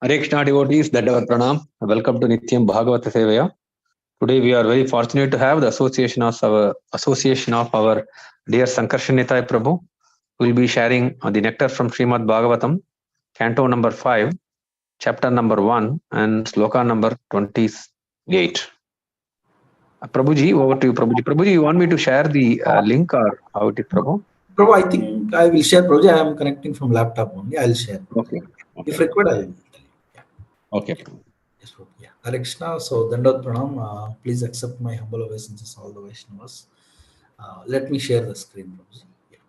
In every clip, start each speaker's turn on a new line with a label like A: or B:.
A: Hare Krishna devotees, Dandavat Pranam. Welcome to Nityam Bhagavata Sevaya. Today we are very fortunate to have the association of our dear Sankarsana Nitai Prabhu, who will be sharing the nectar from Srimad Bhagavatam, Canto number 5, chapter number 1, and sloka number 28. Prabhuji, over to you, Prabhuji. Prabhuji, you want me to share the link or how it is, Prabhu?
B: Prabhu, I think I will share. Prabhu, I am connecting from laptop only. I'll share.
A: Okay.
B: If required, I will tell you. Yeah.
A: Okay.
B: Yes, Prabhu. Yeah. Hare Krishna. So, Dandavat Pranam. Please accept my humble obeisances, all the Vaishnavas. Let me share the screen, Prabhu. Yeah.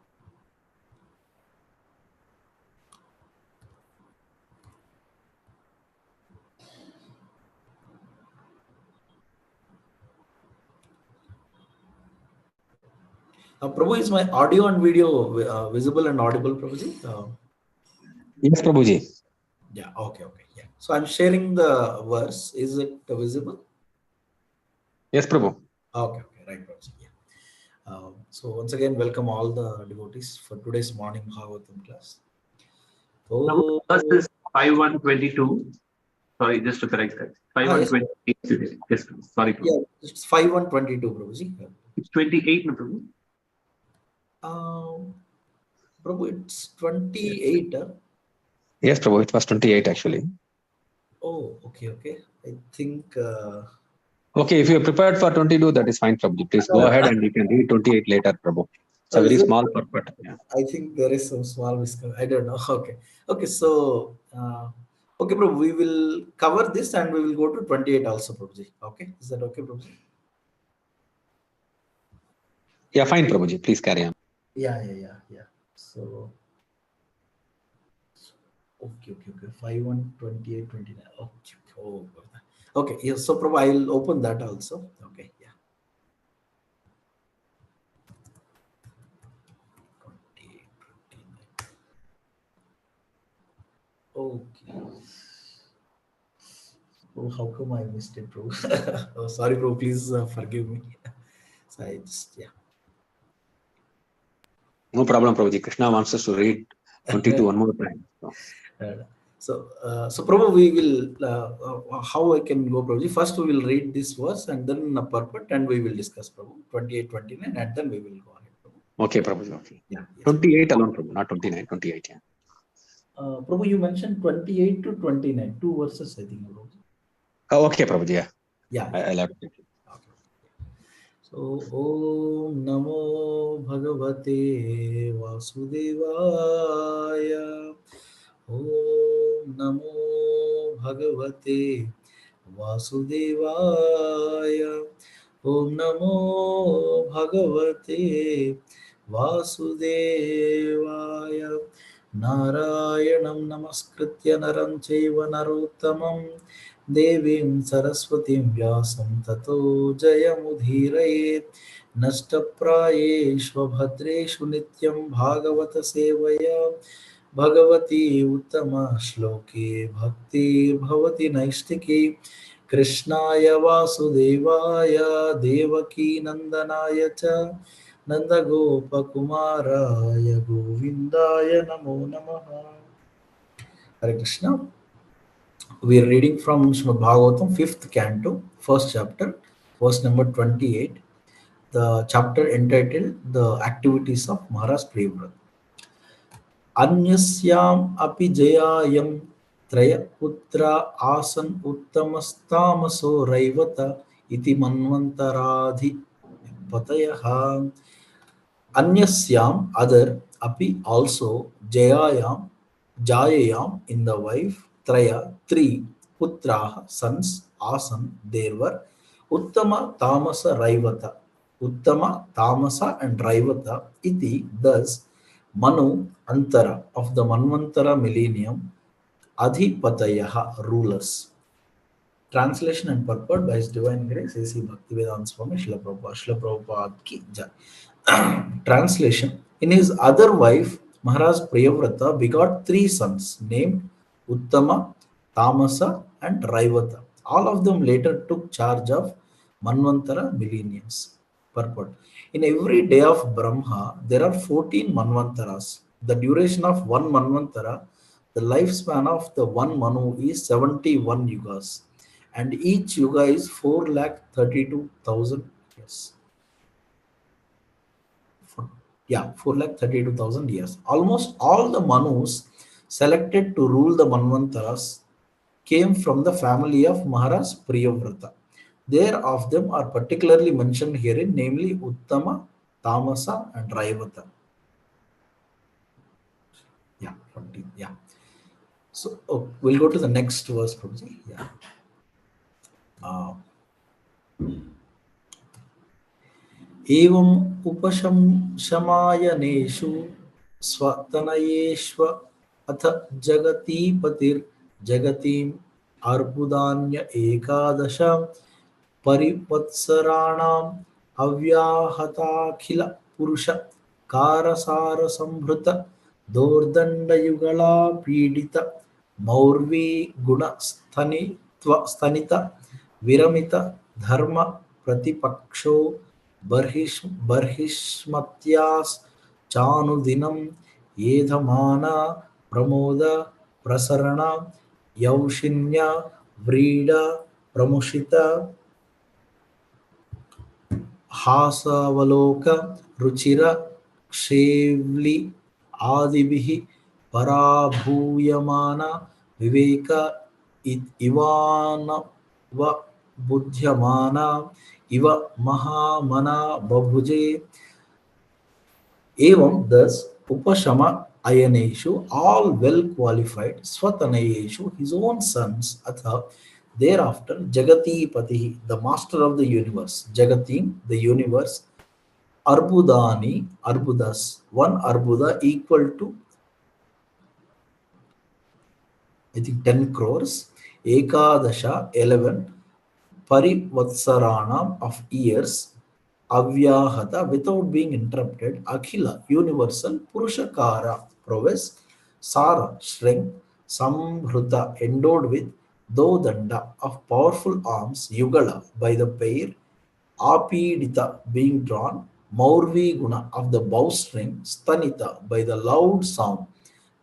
B: Prabhu, is my audio and video visible and audible, Prabhuji?
A: Yes, Prabhuji.
B: Yeah, okay. Yeah. So I'm sharing the verse. Is it visible?
A: Yes, Prabhu.
B: Okay, right, Prabhuji. Yeah. So once again, welcome all the devotees for today's morning Bhagavatam class.
C: So verse is 5122. Sorry, just to correct that. 5128. Yes, sorry. Prabhu.
B: Yeah, it's 5122, Prabhuji.
C: It's 28, no, Prabhu?
B: Prabhu, it's 28.
A: Yes, Prabhu, it was 28 actually.
B: Oh, okay. I think.
A: Okay, if you are prepared for 22, that is fine, Prabhu. Please go ahead and you can read 28 later, Prabhu. It's a very small purport. Yeah.
B: I think there is some small miscommunication. I don't know. Okay. So, okay, Prabhu, we will cover this and we will go to 28 also, Prabhuji. Okay, is that okay, Prabhuji?
A: Yeah, fine, Prabhuji. Please carry on.
B: Yeah. So, okay. 51, 28, 29. Okay. Yeah. So, Prabhu, I will open that also. Okay. Yeah. 28, 29. Okay. Oh, how come I missed it, bro? Oh, sorry, bro. Please forgive me. So I just, yeah.
A: No problem, Prabhuji. Krishna wants us to read 22 one more time.
B: So Prabhu, we will, how I can go, Prabhuji? First, we will read this verse and then a purport and we will discuss, Prabhu. 28, 29, and then we will go ahead, Prabhu.
A: Okay, Prabhuji. Okay.
B: Yeah. Yes,
A: 28 alone, Prabhu, not 29, 28. Yeah.
B: Prabhu, you mentioned 28 to 29, two verses, I think, Prabhu.
A: Oh, okay, Prabhuji. Yeah.
B: Yeah.
A: I'll have to.
B: Okay. So, Om Namo Bhagavate Vasudevaya. Om Namo Bhagavate Vasudevaya. Om Namo Bhagavate Vasudevaya. Narayanam Namaskritya Naram Chaiva Narottamam Devim Saraswatim Vyasam Tato Jayamudhirayet Nashtaprayeshva Bhadreshu Nityam Bhagavata Sevaya Bhagavati Uttama Shloke Bhakti Bhavati Naistiki Krishnaya Vasudevaya Devaki Nandanaya Cha Nandagopa Kumaraya Govindaya Namo Namaha. Hare Krishna. We are reading from Srimad Bhagavatam, 5th canto, 1st chapter, verse number 28. The chapter entitled The Activities of Maharaj Priyavrata. Anyasyam api jayayam traya putra asan uttamastamaso raivata iti manvantaradhi patayaha. Anyasyam, other, api, also, jayayam, in the wife, traya, three, putraha, sons, asan, there were, uttama, tamasa, raivata, uttama, tamasa, and raivata, iti, thus, manu, antara, of the manvantara millennium, adhipatayaha, rulers. Translation and purport by His Divine Grace A.C. Bhaktivedanta Swami Srila Prabhupada ki jai. Translation: in his other wife, Maharaj Priyavrata begot three sons named Uttama, Tamasa, and Raivata. All of them later took charge of Manvantara millenniums. Purport: in every day of Brahma, there are 14 Manvantaras. The duration of one Manvantara The lifespan of the one Manu is 71 yugas, and each yuga is 4,32,000 years. Yeah, 4,32,000 years. Almost all the Manus selected to rule the Manvantaras came from the family of Maharaj Priyavrata. There of them are particularly mentioned herein, namely Uttama, Tamasa, and Raivata. Yeah, 20, yeah. So we'll go to the next verse, Prabhuji. Yeah. एवम् उपशमशमायनेषु स्वतनयेष्व अथ जगतीपतिर्जगतीम् अर्बुदान्य एकादश परिवत्सराणाम् अव्याहताखिल पुरुष कारसारसंभृत दोर्दण्डयुगला पीडित मौर्वी स्तनित विरमित धर्म प्रतिपक्षो बर्हिष्मत्याश्चानुदिनं येधमाना प्रमोद प्रसरण यौशिन्य व्रीड प्रमुषित हासावलोक रुचिर क्षेव्लि आदिभिः पराभूयमाना विवेक इवानव बुध्यमाना इव महामना बभुजे. Evam thus Upashama Ayaneshu, all well qualified, Swatanayeshu, his own sons, Atha, thereafter Jagati Pati, the master of the universe, Jagatim, the universe, Arbudani, Arbudas, one Arbuda equal to I think 10 crores, Ekadasha 11 Parivatsaranam of years, Avyahata without being interrupted, Akhila universal, Purushakara prowess, Sara strength, Samhruta endowed with Dodanda of powerful arms, Yugala by the pair, Apidita being drawn, Maurvi guna of the bowstring, Stanita by the loud sound,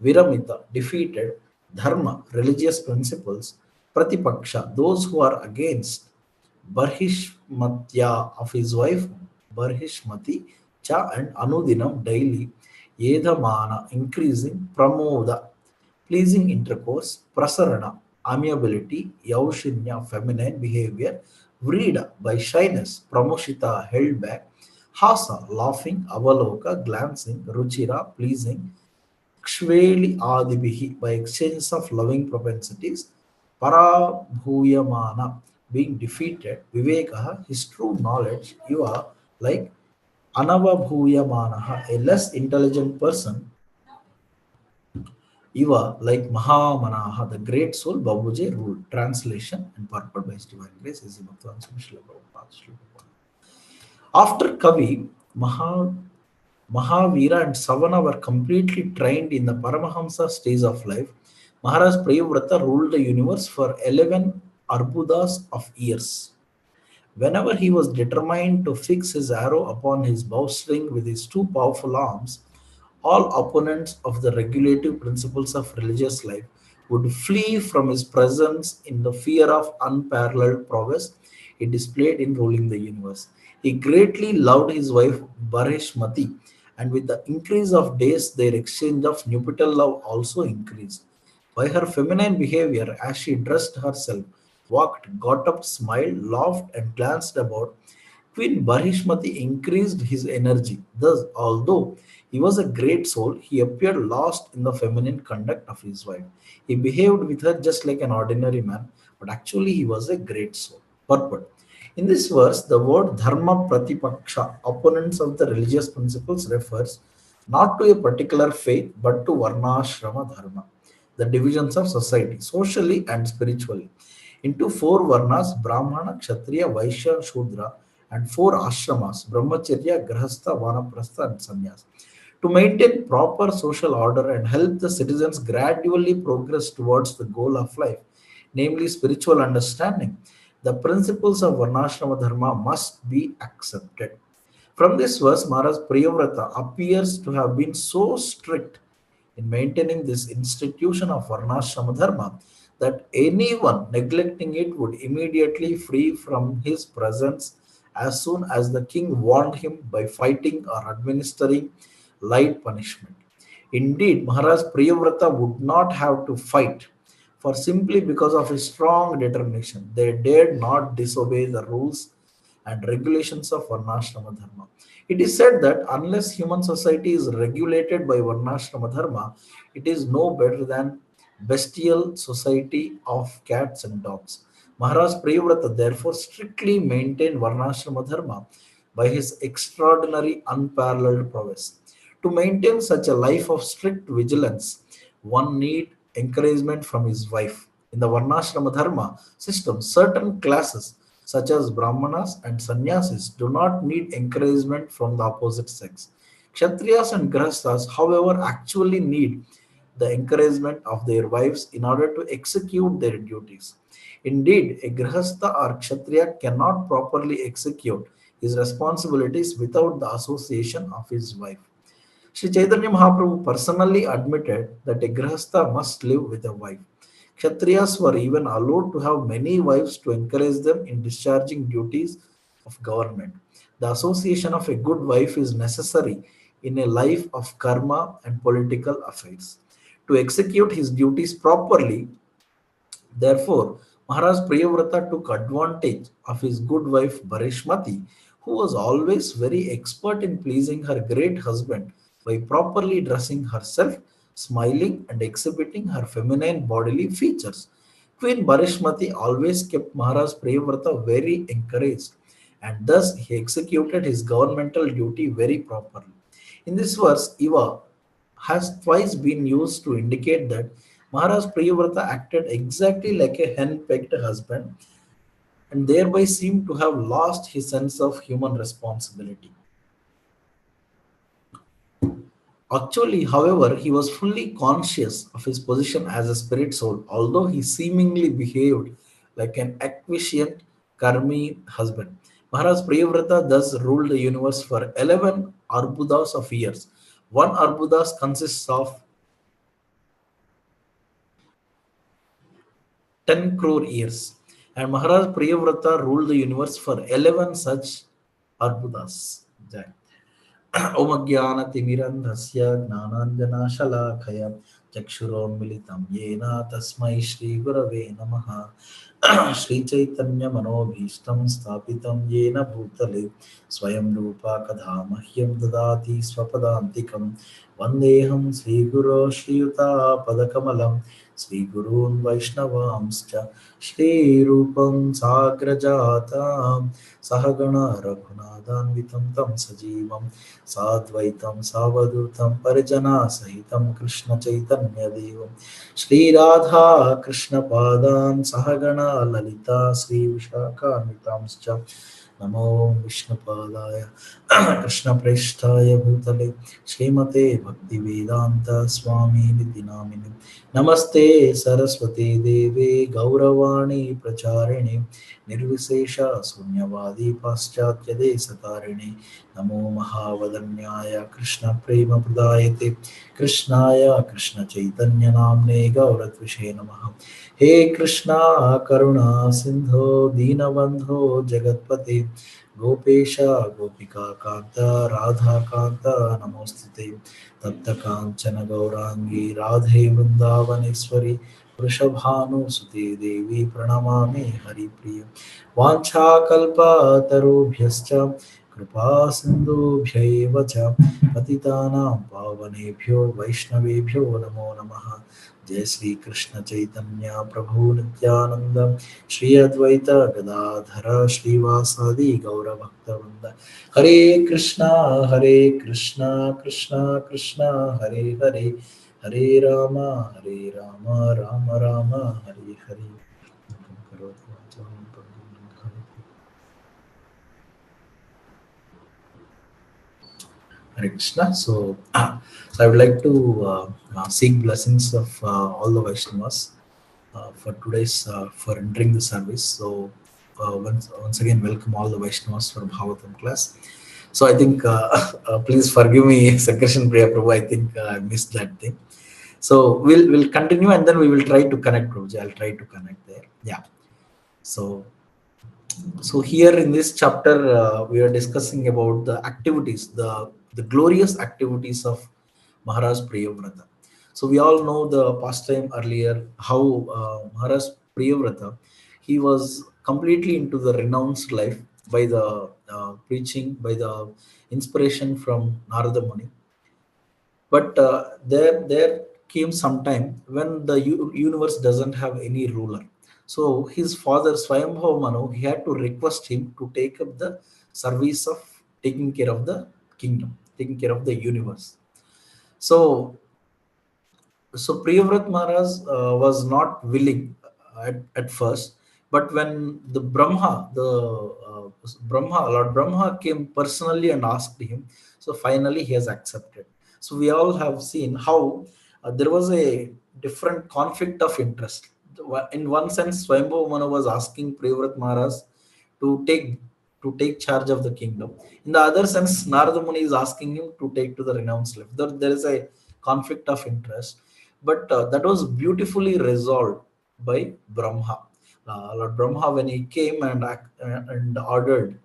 B: Viramita defeated, Dharma religious principles, Pratipaksha those who are against, Barhishmatya of his wife Barhishmati Cha and Anudinam daily, Yedhamana increasing, Pramoda pleasing intercourse, Prasarana amiability, Yaushinya feminine behavior, Vrida by shyness, Pramoshita held back, Hasa laughing, Avaloka glancing, Ruchira pleasing, Kshveli Adibihi by exchanges of loving propensities, Parabhuyamana being defeated, Vivekaha his true knowledge, Iva like Anavabhuyamanaha a less intelligent person, Iva like Mahamanaha the great soul, Babuje ruled. Translation and purport by His Divine Grace is after Kavi, Mahavira and Savana were completely trained in the Paramahamsa stage of life. Maharaj Priyavrata ruled the universe for 11 arbudas of years. Whenever he was determined to fix his arrow upon his bowstring with his two powerful arms, all opponents of the regulative principles of religious life would flee from his presence in the fear of unparalleled prowess he displayed in ruling the universe. He greatly loved his wife Barishmati, and with the increase of days, their exchange of nuptial love also increased. By her feminine behavior, as she dressed herself, walked, got up, smiled, laughed, and glanced about, Queen Barishmati increased his energy. Thus, although he was a great soul, he appeared lost in the feminine conduct of his wife. He behaved with her just like an ordinary man, but actually he was a great soul. Purport. In this verse, the word dharma pratipaksha, opponents of the religious principles, refers not to a particular faith but to varnashrama dharma, the divisions of society, socially and spiritually, into four varnas Brahmana, Kshatriya, Vaishya, Shudra, and four ashramas Brahmacharya, Grahastha, Vanaprastha, and Sannyas. To maintain proper social order and help the citizens gradually progress towards the goal of life, namely spiritual understanding, the principles of Varnashrama Dharma must be accepted. From this verse, Maharaj Priyavrata appears to have been so strict in maintaining this institution of Varnashrama Dharma that anyone neglecting it would immediately free from his presence as soon as the king warned him by fighting or administering light punishment. Indeed, Maharaj Priyavrata would not have to fight, for simply because of his strong determination, they dared not disobey the rules and regulations of Varnashrama Dharma. It is said that unless human society is regulated by Varnashrama Dharma, it is no better than bestial society of cats and dogs. Maharaj Priyavrata therefore strictly maintained Varnashrama Dharma by his extraordinary unparalleled prowess. To maintain such a life of strict vigilance, one need encouragement from his wife. In the Varnashrama Dharma system, certain classes such as Brahmanas and Sannyasis do not need encouragement from the opposite sex. Kshatriyas and Grahasthas, however, actually need the encouragement of their wives in order to execute their duties. Indeed, a Grahastha or Kshatriya cannot properly execute his responsibilities without the association of his wife. Sri Chaitanya Mahaprabhu personally admitted that a Grihastha must live with a wife. Kshatriyas were even allowed to have many wives to encourage them in discharging duties of government. The association of a good wife is necessary in a life of karma and political affairs. To execute his duties properly, therefore, Maharaj Priyavrata took advantage of his good wife Barishmati, who was always very expert in pleasing her great husband by properly dressing herself, smiling, and exhibiting her feminine bodily features. Queen Barishmati always kept Maharaj Priyavrata very encouraged, and thus he executed his governmental duty very properly. In this verse, Iva has twice been used to indicate that Maharaj Priyavrata acted exactly like a hen-pecked husband and thereby seemed to have lost his sense of human responsibility. Actually, however, he was fully conscious of his position as a spirit soul, although he seemingly behaved like an acquiescent karmi husband. Maharaj Priyavrata thus ruled the universe for 11 arbudas of years. One arbudas consists of 10 crore years. And Maharaj Priyavrata ruled the universe for 11 such arbudas. Om Timirandhasya Gnananjanashalakaya Chakshurommilitam Yena Tasmai Shri Gurave Namaha Shri Chaitanya Manobhishtam Sthapitam Yena Bhutale Swayam Rupa Kadhamahyam Dadati Swapadantikam Vandeham Sri Guru Shri Yuta Padakamalam Sri Gurun Vaishnavamscha Shri Rupam Sagrajatam Sahagana Raghunadanvitam Tam Sajivam साद्वैतं सावधूतं परिजना सहितं कृष्ण चैतन्य देवं श्री राधा कृष्ण पादान् सहगणा ललिता श्री विशाखान्वितांश्च नमो विष्णुपादाय कृष्णप्रेष्ठाय भूतले श्रीमते भक्तिवेदान्त स्वामी निति नामिने नमस्ते सरस्वती देवे गौरवाणी प्रचारिणे निर्विशेष शून्यवादी पाश्चात्य देशतारिणे नमो महावदन्याय कृष्ण प्रेम प्रदायते कृष्णाय कृष्ण चैतन्य नाम्ने गौरत्विषे नमः हे कृष्णा करुणा सिंधो दीनबंधो जगत्पते गोपेश गोपिका कांत राधा कांत नमोस्तुते तप्त कांचन गौरांगी राधे वृंदावनेश्वरी वृषभानुसुते देवी प्रणमामि हरिप्रिय वाञ्छाकल्पतरुभ्यश्च कृपा सिन्धुभ्यैव च पतितानां पावनेभ्यो वैष्णवेभ्यो नमो नमः जय श्री कृष्ण चैतन्य प्रभु नित्यानंद श्री अद्वैत गदाधर श्रीवासादि गौरभक्तवृंद हरे Krishna Krishna Krishna Hare Hare Hare Ram Ram Ram Hare Hare Hare Krishna. So, so I would like to seek blessings of all the Vaishnavas for today's for entering the service. So, once again, welcome all the Vaishnavas for Bhagavatam class. So, I think please forgive me, Sankarsana Priya Prabhu. I think I missed that thing. So we'll continue and then we will try to connect, Prabhuji. I'll try to connect there. Yeah. So here in this chapter, we are discussing about the activities, the glorious activities of Maharaj Priyavrata. So we all know the past time earlier how Maharaj Priyavrata, he was completely into the renounced life by the preaching, by the inspiration from Narada Muni. But there came some time when the universe doesn't have any ruler. So his father Swayambhava Manu, he had to request him to take up the service of taking care of the kingdom, taking care of the universe. So Priyavrat Maharaj was not willing at first, but when the Lord Brahma came personally and asked him, so finally he has accepted. So we all have seen how there was a different conflict of interest. In one sense, Swayambhava Manu was asking Priyavrat Maharaj to take charge of the kingdom. In the other sense, Narada Muni is asking him to take to the renounced life. There is a conflict of interest, but that was beautifully resolved by Brahma. Lord Brahma, when he came and ordered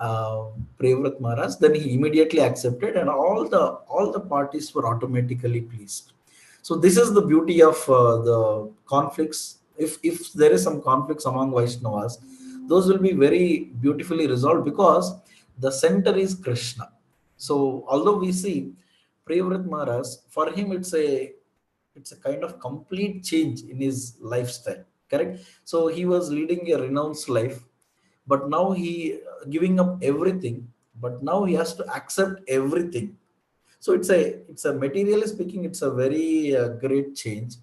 B: uh, Priyavrat Maharaj, then he immediately accepted, and all the parties were automatically pleased. So this is the beauty of the conflicts. If there is some conflicts among Vaishnavas, those will be very beautifully resolved because the center is Krishna. So although we see Priyavrat Maharaj, for him it's a kind of complete change in his lifestyle. Correct. So he was leading a renounced life, but now he giving up everything. But now he has to accept everything. So it's a materially speaking, it's a very great change,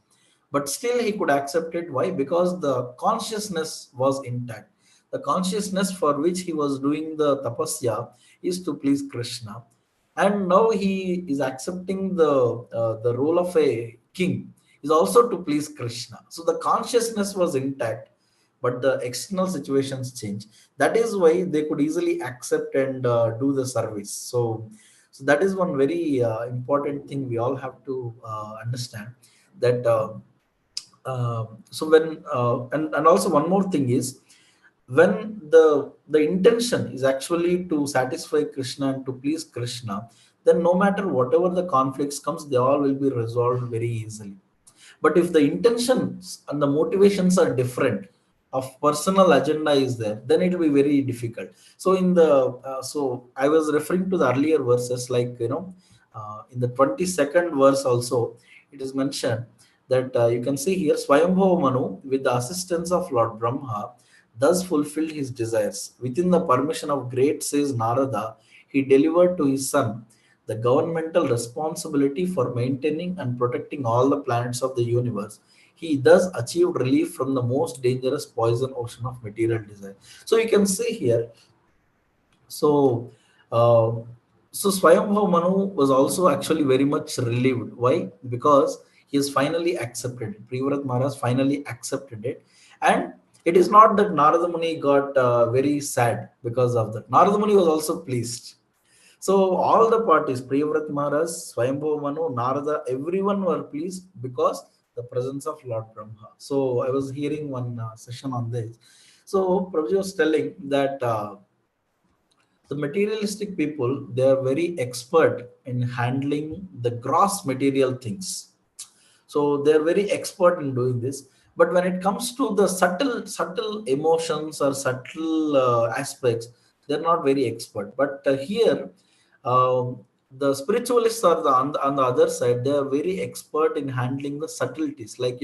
B: but still he could accept it. Why? Because the consciousness was intact. The consciousness for which he was doing the tapasya is to please Krishna, and now he is accepting the role of a king is also to please Krishna. So the consciousness was intact, but the external situations change. That is why they could easily accept and do the service. So that is one very important thing we all have to understand, that so when and also one more thing is, when the intention is actually to satisfy Krishna and to please Krishna, then no matter whatever the conflicts comes, they all will be resolved very easily. But if the intentions and the motivations are different, of personal agenda is there, then it will be very difficult. So I was referring to the earlier verses, like in the 22nd verse also it is mentioned that you can see here, Swayambhava Manu, with the assistance of Lord Brahma, thus fulfilled his desires. Within the permission of great says Narada, he delivered to his son the governmental responsibility for maintaining and protecting all the planets of the universe. He thus achieved relief from the most dangerous poison ocean of material desire. So you can see here, so, uh, Swayambhav Manu was also actually very much relieved. Why? Because he has finally accepted it. Priyavrat Maharaj finally accepted it. And it is not that Narada Muni got very sad because of that. Narada Muni was also pleased. So all the parties, Priyavrat Maharaj, Swayambhav Manu, Narada, everyone were pleased because the presence of Lord Brahma. So I was hearing one session on this. So Prabhuji was telling that the materialistic people, they are very expert in handling the gross material things. So they're very expert in doing this. But when it comes to the subtle emotions or subtle aspects, they're not very expert. But here, the spiritualists are on the other side, they are very expert in handling the subtleties, like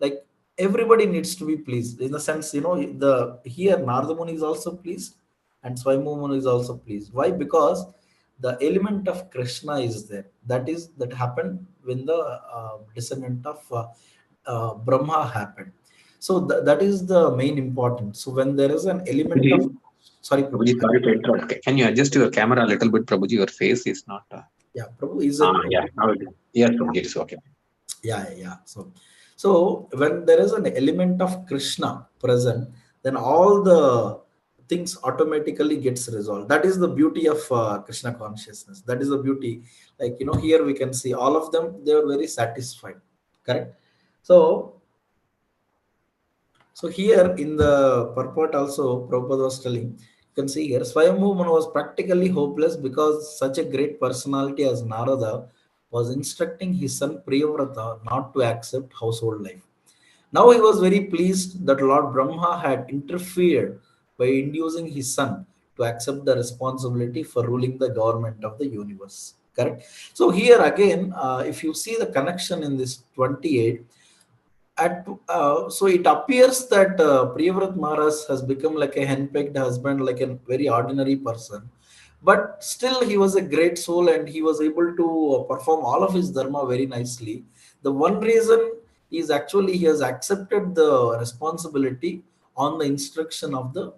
B: like everybody needs to be pleased, in the sense, the here Narada Muni is also pleased and Swaimumanu is also pleased. Why? Because the element of Krishna is there. That happened when the descendant of Brahma happened. So that is the main importance. So when there is an element of,
A: Prabhuji,
B: sorry,
A: Prabhuji,
B: Prabhuji.
A: sorry to interrupt. Can you adjust your camera a little bit, Prabhuji? Your face is not.
B: Yeah, Prabhu, is it
A: Yeah,
B: okay?
A: now it is. Yes, Prabhuji, it is okay.
B: Yeah. So when there is an element of Krishna present, then all the things automatically gets resolved. That is the beauty of Krishna consciousness. That is the beauty. Like here we can see all of them, they are very satisfied. Correct. So here in the purport also, Prabhupada was telling, you can see here, Swayambhu Manu was practically hopeless because such a great personality as Narada was instructing his son Priyavrata not to accept household life. Now he was very pleased that Lord Brahma had interfered by inducing his son to accept the responsibility for ruling the government of the universe. Correct. So here again, if you see the connection in this 28, so it appears that Priyavrat Maharaj has become like a henpecked husband, like a very ordinary person, but still he was a great soul and he was able to perform all of his dharma very nicely. The one reason is actually he has accepted the responsibility on the instruction of the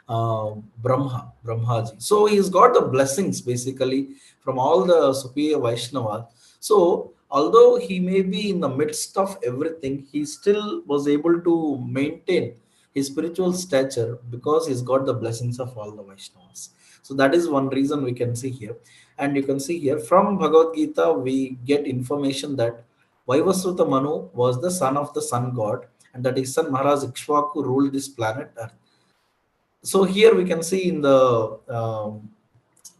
B: Brahmaji. So he's got the blessings basically from all the superior Vaishnavas. So although he may be in the midst of everything, he still was able to maintain his spiritual stature because he's got the blessings of all the Vaishnavas. So that is one reason we can see here. And you can see here from Bhagavad Gita, we get information that Vaivasvata Manu was the son of the sun god, and that his son Maharaj Ikshvaku ruled this planet Earth. So here we can see in the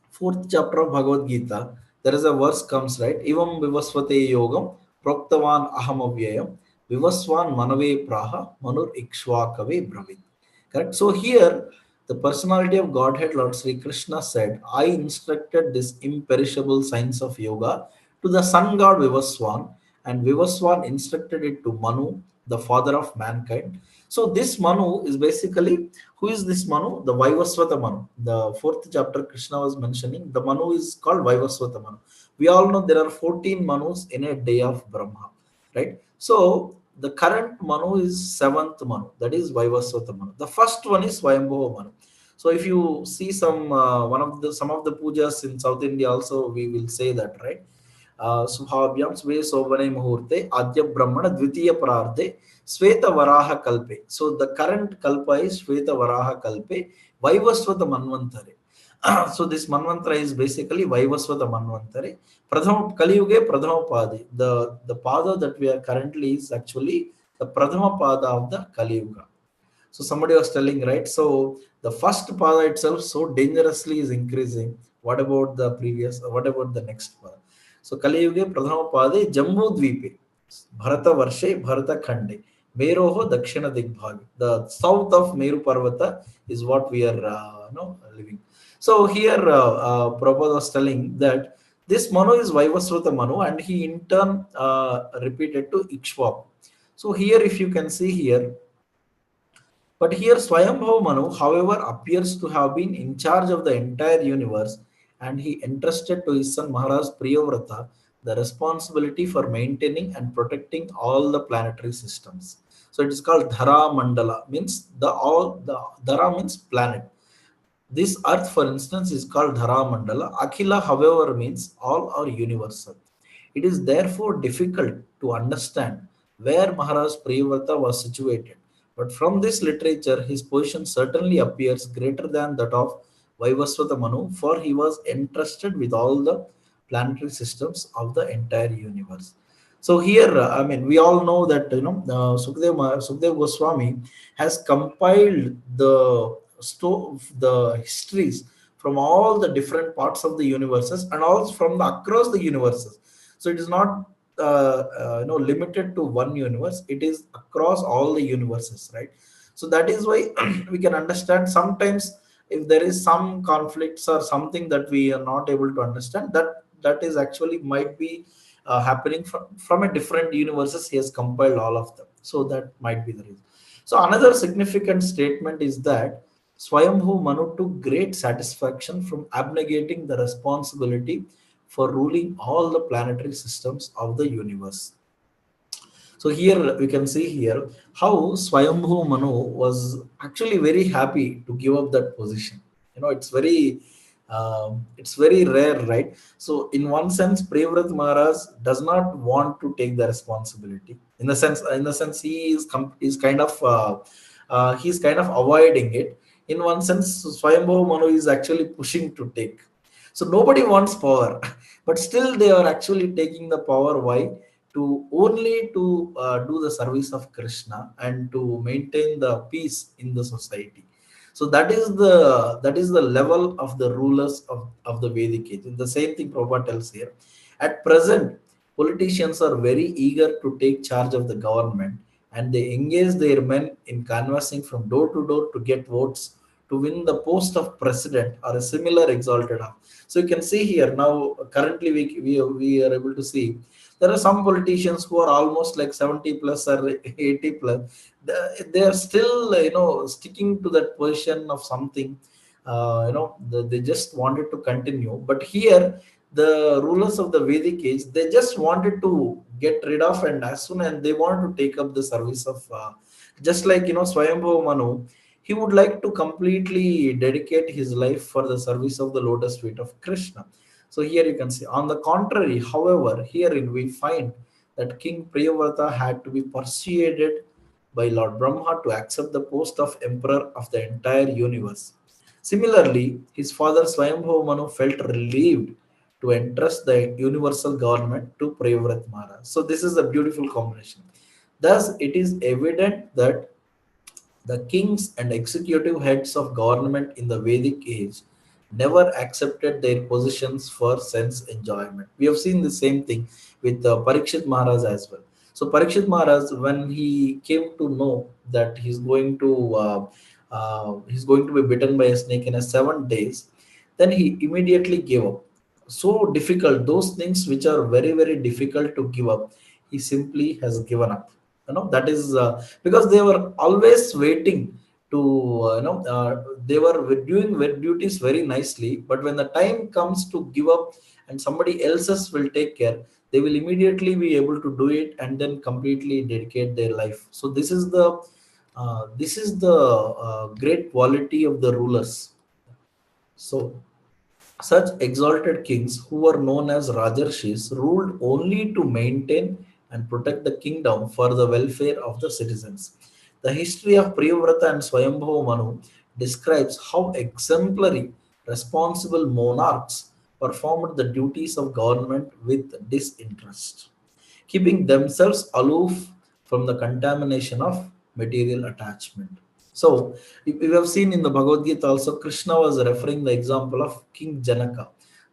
B: fourth chapter of Bhagavad Gita, there is a verse comes, right? Evam vivasvate yogam proktavan aham avyayam vivaswan manave praha manur ikshvakave bravit. Correct. So here the personality of Godhead Lord Sri Krishna said, I instructed this imperishable science of yoga to the sun god Vivaswan, and Vivaswan instructed it to Manu, the father of mankind. So this Manu is basically, who is this Manu? The Vaivasvata Manu. The fourth chapter Krishna was mentioning, the Manu is called Vaivasvata Manu. We all know there are 14 Manus in a day of Brahma, right? So the current Manu is seventh Manu, that is Vaivasvata Manu. The first one is Swayambhava Manu. So if you see some some of the pujas in South India also, we will say that, right? Subhavyam Sve Sobane Muhurte Adya Brahmana Dvitiya Prarthe Sveta Varaha Kalpe. So the current Kalpa is Sveta Varaha Kalpe Vaivasvata Manvantare. So this Manvantara is basically Vaivasvata Manvantare. Prathama Kali Yuge Pradhama Padi. The pada that we are currently is actually the Pradhama Pada of the Kali Yuga. So somebody was telling, right? So the first pada itself so dangerously is increasing. What about the previous? What about the next pada? So Kali Yuge Pradhama Pade Jambu Dvipe Bharata Varshe Bharata Khande Meroho Dakshina Digbhag. The south of Meru Parvata is what we are living. So here Prabhupada was telling that this Manu is Vaivasvata Manu, and he in turn repeated to Ikshvaku. So here if you can see here, but here Swayambhav Manu, however, appears to have been in charge of the entire universe, and he entrusted to his son Maharaj Priyavrata the responsibility for maintaining and protecting all the planetary systems. So it is called Dhara Mandala, means the Dhara means planet. This earth, for instance, is called Dhara Mandala. Akhila, however, means all are universal. It is therefore difficult to understand where Maharaj Priyavrata was situated. But from this literature, his position certainly appears greater than that of Vaivasvata Manu, for he was entrusted with all the planetary systems of the entire universe. So here, I mean, we all know that Sukdev Goswami has compiled the histories from all the different parts of the universes and also from the across the universes. So it is not limited to one universe. It is across all the universes, right? So that is why we can understand sometimes if there is some conflicts or something that we are not able to understand, that is actually might be happening from a different universes. He has compiled all of them, so that might be the reason. So another significant statement is that Swayambhu Manu took great satisfaction from abnegating the responsibility for ruling all the planetary systems of the universe. So here we can see here how Swayambhu Manu was actually very happy to give up that position. It's very rare, right? So in one sense, Priyavrat Maharaj does not want to take the responsibility. In the sense, is kind of he's kind of avoiding it. In one sense, Swayambhu Manu is actually pushing to take. So nobody wants power, but still they are actually taking the power. Why? to only to do the service of Krishna and to maintain the peace in the society. So that is the level of the rulers of the Vedic age. And the same thing Prabhupada tells here. At present, politicians are very eager to take charge of the government, and they engage their men in canvassing from door to door to get votes to win the post of president or a similar exalted office. So you can see here now, currently we are able to see there are some politicians who are almost like 70 plus or 80 plus. They are still, sticking to that position of something. They just wanted to continue. But here, the rulers of the Vedic age, they just wanted to get rid of, and as soon as they wanted to take up the service of, just like Swayambhu Manu, he would like to completely dedicate his life for the service of the lotus feet of Krishna. So here you can see. On the contrary, however, herein we find that King Priyavrata had to be persuaded by Lord Brahma to accept the post of emperor of the entire universe. Similarly, his father Swayambhu Manu felt relieved to entrust the universal government to Priyavrata Maharaj. So this is a beautiful combination. Thus, it is evident that the kings and executive heads of government in the Vedic age never accepted their positions for sense enjoyment. We have seen the same thing with Parikshit Maharaj as well. So Parikshit Maharaj, when he came to know that he's going to be bitten by a snake in a 7 days, then he immediately gave up. So difficult, those things which are very very difficult to give up, he simply has given up. That is because they were always waiting to they were doing their duties very nicely, but when the time comes to give up and somebody else's will take care, they will immediately be able to do it and then completely dedicate their life. So this is the great quality of the rulers. So such exalted kings, who were known as Rajarshis, ruled only to maintain and protect the kingdom for the welfare of the citizens. The history of Priyavrata and Swayambhu Manu describes how exemplary, responsible monarchs performed the duties of government with disinterest, keeping themselves aloof from the contamination of material attachment. So, we have seen in the Bhagavad Gita also, Krishna was referring the example of King Janaka,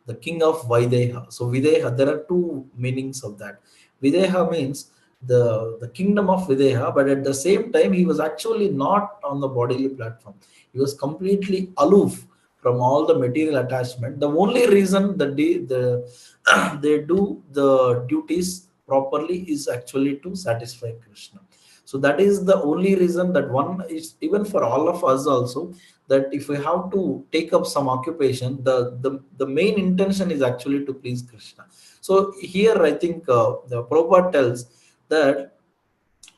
B: the king of Videha. So, Videha, there are two meanings of that. Videha means the kingdom of Videha, but at the same time, he was actually not on the bodily platform. He was completely aloof from all the material attachment. The only reason that they do the duties properly is actually to satisfy Krishna. So that is the only reason, that one is even for all of us also, that if we have to take up some occupation, the main intention is actually to please Krishna. So here I think the Prabhupada tells that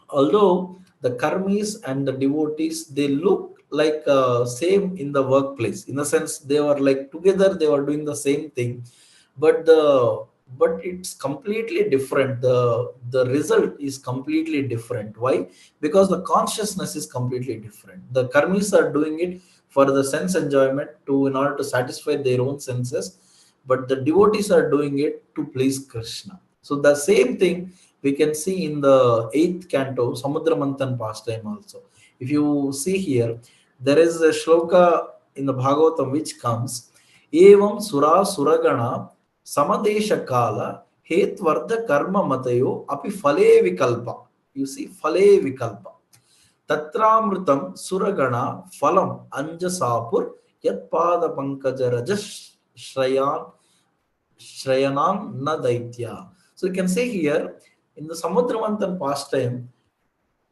B: although the karmis and the devotees, they look like same in the workplace, in the sense they were like together, they were doing the same thing, but it's completely different. The result is completely different. Why? Because the consciousness is completely different. The karmis are doing it for the sense enjoyment, to in order to satisfy their own senses, but the devotees are doing it to please Krishna. So the same thing we can see in the 8th canto, Samudra Manthan pastime also. If you see here, there is a shloka in the Bhagavatam which comes, Evam Sura Suragana Samadesha Kala Hetvartha Karma Matayo Api Fale Vikalpa. You see, Fale Vikalpa. Tatramritam Suragana Phalam Anjasapur Yatpada Pankaja Rajas Shrayanam Na Daitya. So you can say here in the Samudramanthan pastime,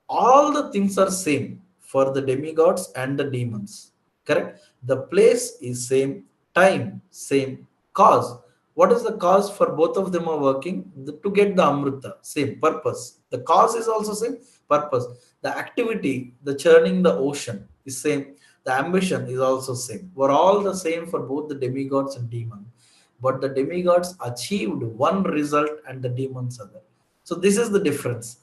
B: all the things are same for the demigods and the demons. Correct? The place is same, time same, cause. What is the cause for both of them are working? To get the Amrita, same purpose. The cause is also same, purpose. The activity, the churning the ocean is same. The ambition is also same. We're all the same for both the demigods and demons. But the demigods achieved one result and the demons other. So this is the difference.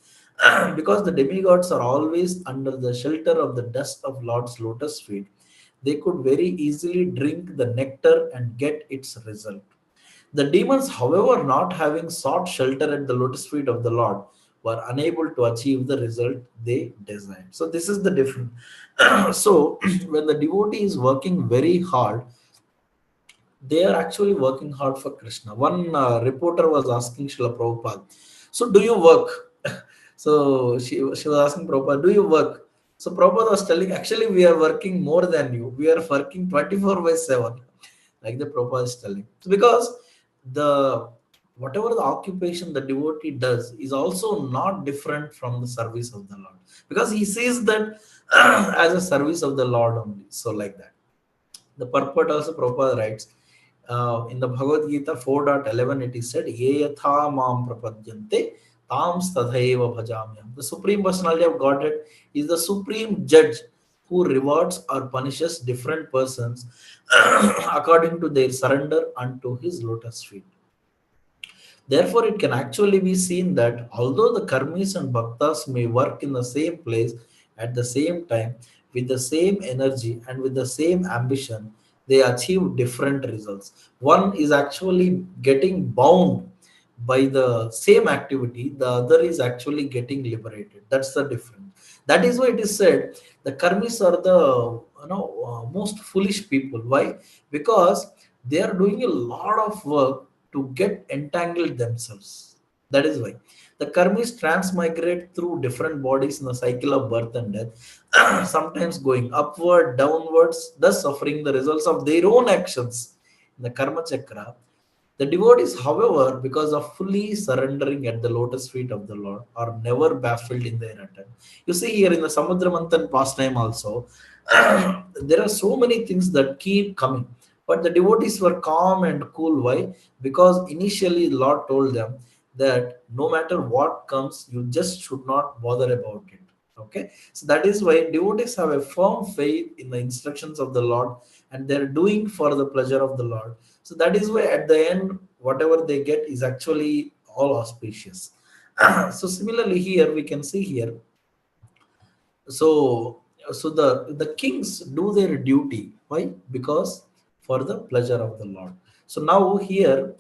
B: Because the demigods are always under the shelter of the dust of Lord's lotus feet, they could very easily drink the nectar and get its result. The demons, however, not having sought shelter at the lotus feet of the Lord, were unable to achieve the result they desired. So this is the difference. So when the devotee is working very hard, they are actually working hard for Krishna. One reporter was asking Srila Prabhupada, so do you work? So she was asking Prabhupada, do you work? So Prabhupada was telling, actually, we are working more than you. We are working 24 by 7, like the Prabhupada is telling. So because the whatever the occupation the devotee does is also not different from the service of the Lord. Because he sees that as a service of the Lord only. So like that. The purport also Prabhupada writes in the Bhagavad Gita 4.11, it is said, Ye yatha mam prapadyante tam stadhaiva bhajamyam. The Supreme Personality of Godhead is the supreme judge who rewards or punishes different persons according to their surrender unto his lotus feet. Therefore, it can actually be seen that although the karmis and bhaktas may work in the same place at the same time, with the same energy and with the same ambition, they achieve different results. One is actually getting bound by the same activity, the other is actually getting liberated. That's the difference. That is why it is said the karmis are the most foolish people. Why? Because they are doing a lot of work to get entangled themselves. That is why the karmis transmigrate through different bodies in the cycle of birth and death, sometimes going upward, downwards, thus suffering the results of their own actions in the karma chakra. The devotees, however, because of fully surrendering at the lotus feet of the Lord, are never baffled in their attempt. You see here in the Samudra Manthan pastime also, there are so many things that keep coming. But the devotees were calm and cool. Why? Because initially the Lord told them that no matter what comes, you just should not bother about it. Okay, so that is why devotees have a firm faith in the instructions of the Lord, and they're doing for the pleasure of the Lord. So that is why at the end, whatever they get is actually all auspicious. So similarly here we can see here. So the kings do their duty. Why? Because for the pleasure of the Lord. So now here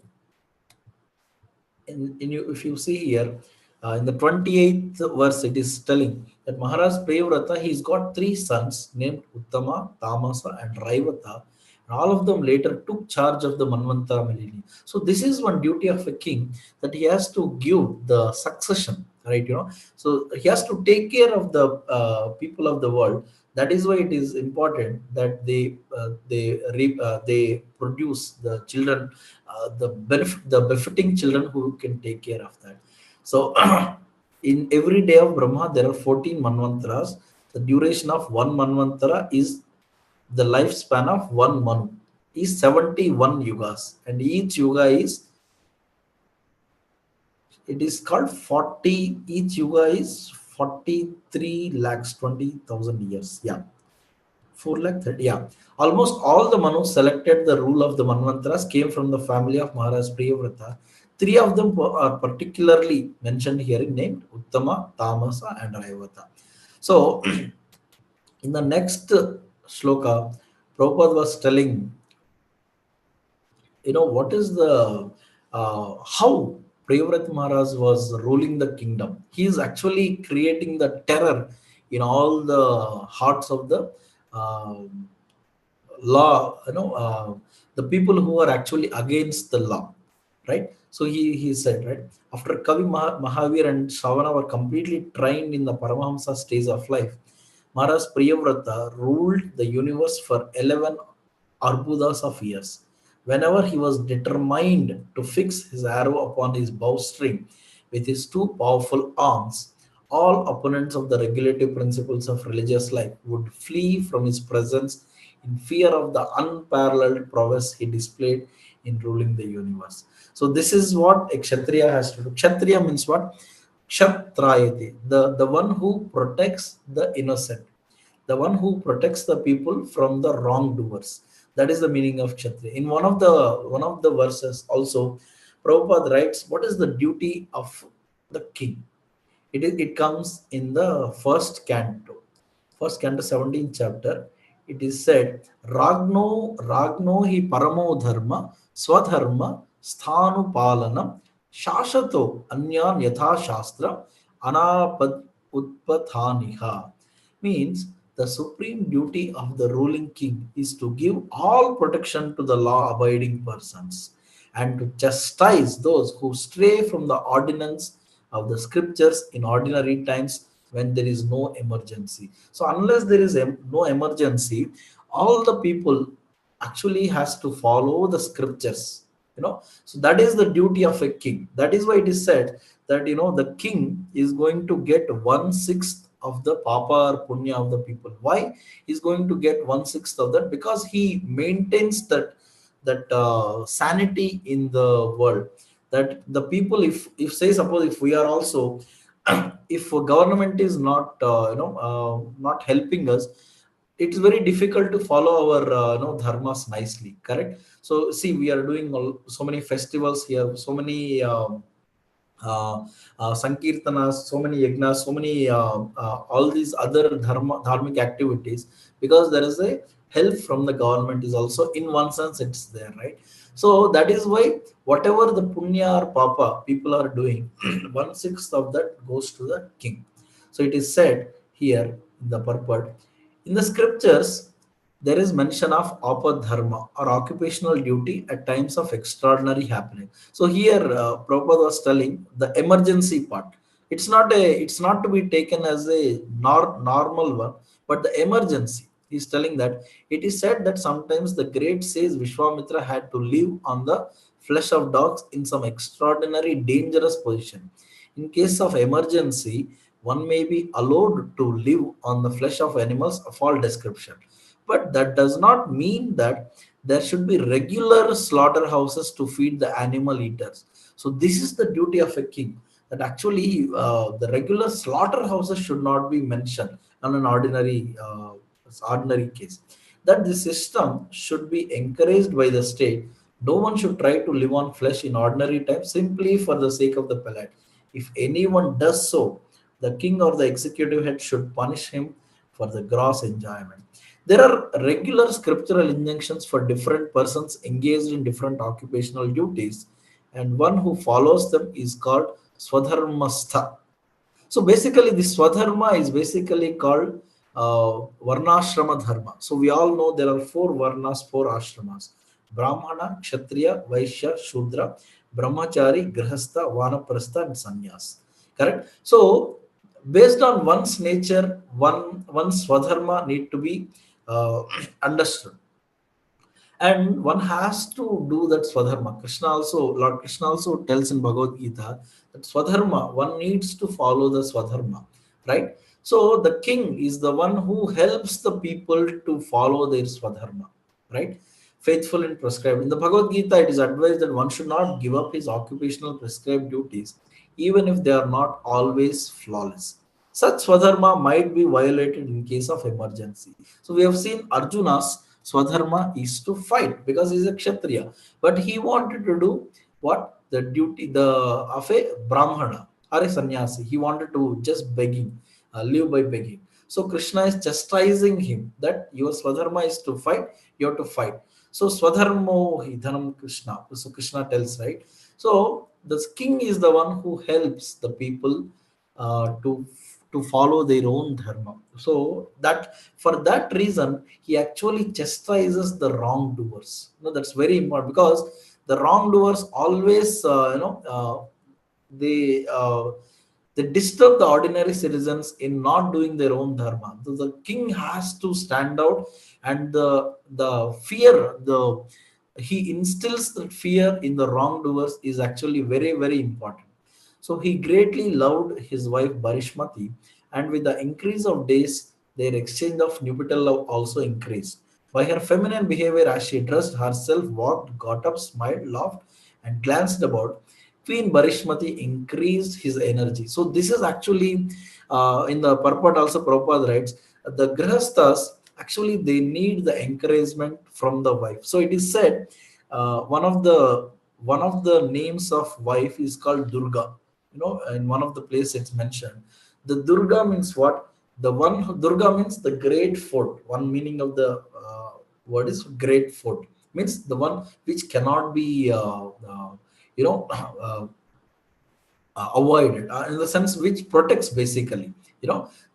B: in you, if you see here in the 28th verse, it is telling that Maharaj Priyavrata, he's got three sons named Uttama, Tamasa, and Raivata. And all of them later took charge of the Manvantara millennium. So this is one duty of a king, that he has to give the succession, right? So he has to take care of the people of the world. That is why it is important that they produce the children, the befitting children who can take care of that. So in every day of Brahma there are 14 manvantaras. The duration of one manvantara is the lifespan of one manu is 71 yugas, and each yuga is, it is called 40, each yuga is 43 lakhs 20,000 years. Yeah, 4 lakh 30. Yeah. Almost all the Manus selected the rule of the Manvantaras came from the family of Maharaj Priyavrata. Three of them are particularly mentioned here, named Uttama, Tamasa, and Raivata. So, in the next shloka, Prabhupada was telling, what is the how Priyavrata Maharaj was ruling the kingdom. He is actually creating the terror in all the hearts of the uh, law, the people who are actually against the law, right? So he said, right, after Kavi Mahavir and Savana were completely trained in the Paramahamsa stage of life, Maharaj Priyavrata ruled the universe for 11 arbudas of years. Whenever he was determined to fix his arrow upon his bowstring with his two powerful arms, all opponents of the regulative principles of religious life would flee from his presence in fear of the unparalleled prowess he displayed in ruling the universe. So this is what a Kshatriya has to do. Kshatriya means what? Kshatrayati, the one who protects the innocent, the one who protects the people from the wrongdoers. That is the meaning of Kshatriya. In one of the verses also, Prabhupada writes, what is the duty of the king? It comes in the first canto, 17th chapter. It is said, Ragno hi paramo dharma, swadharma sthanupalanam shashato anyan yatha shastra anapad utpathaniha. Means the supreme duty of the ruling king is to give all protection to the law abiding persons and to chastise those who stray from the ordinance of the scriptures in ordinary times when there is no emergency. So unless there is no emergency, all the people actually has to follow the scriptures. So that is the duty of a king. That is why it is said that the king is going to get 1/6 of the papa or punya of the people. Why he's going to get 1/6 of that? Because he maintains that sanity in the world, that the people, if say suppose if we are also if government is not not helping us, it's very difficult to follow our dharmas nicely, correct? So see, we are doing so many festivals here, so many sankirtanas, so many yagnas, so many all these other dharmic activities, because there is a help from the government is also, in one sense it's there, right? So that is why whatever the punya or papa people are doing, 1/6 of that goes to the king. So it is said here in the purport, in the scriptures there is mention of apadharma or occupational duty at times of extraordinary happening. So here, Prabhupada was telling the emergency part. It's not to be taken as a normal one, but the emergency. He's telling that it is said that sometimes the great sage Vishwamitra had to live on the flesh of dogs in some extraordinary dangerous position. In case of emergency, one may be allowed to live on the flesh of animals of all description. But that does not mean that there should be regular slaughterhouses to feed the animal eaters. So this is the duty of a king. That actually the regular slaughterhouses should not be mentioned on an ordinary case. That the system should be encouraged by the state. No one should try to live on flesh in ordinary times simply for the sake of the palate. If anyone does so, the king or the executive head should punish him for the gross enjoyment. There are regular scriptural injunctions for different persons engaged in different occupational duties, and one who follows them is called Swadharmastha. So basically, this Swadharma is basically called Varnashrama Dharma. So we all know there are four Varnas, four ashramas: Brahmana, Kshatriya, Vaishya, Shudra, Brahmachari, Grihastha, Vanaprastha, and Sannyas. Correct? So based on one's nature, one's Swadharma need to be uh, understood, and one has to do that swadharma. Lord Krishna also tells in Bhagavad Gita that swadharma, one needs to follow the swadharma, right? So the king is the one who helps the people to follow their swadharma, right? Faithful and prescribed. In the Bhagavad Gita, it is advised that one should not give up his occupational prescribed duties, even if they are not always flawless. Such swadharma might be violated in case of emergency. So we have seen Arjuna's Swadharma is to fight because he's a Kshatriya. But he wanted to do what? The duty of a Brahmana or a sannyasi. He wanted to just begging, live by begging. So Krishna is chastising him that your Swadharma is to fight, you have to fight. So Swadharmo Hidhanam Krishna. So Krishna tells, right? So the king is the one who helps the people to follow their own dharma. So that for that reason, he actually chastises the wrongdoers. That's very important, because the wrongdoers always they they disturb the ordinary citizens in not doing their own dharma. So the king has to stand out, and the fear, the he instills that fear in the wrongdoers is actually very, very important. So he greatly loved his wife Barishmati, and with the increase of days, their exchange of nuptial love also increased. By her feminine behavior, as she dressed herself, walked, got up, smiled, laughed, and glanced about, Queen Barishmati increased his energy. So this is actually in the purport also Prabhupada writes, the grihasthas actually they need the encouragement from the wife. So it is said one of the names of wife is called Durga. In one of the places it's mentioned. The Durga means what? Durga means the great fort. One meaning of the word is great fort. means the one which cannot be you know avoided, in the sense which protects basically.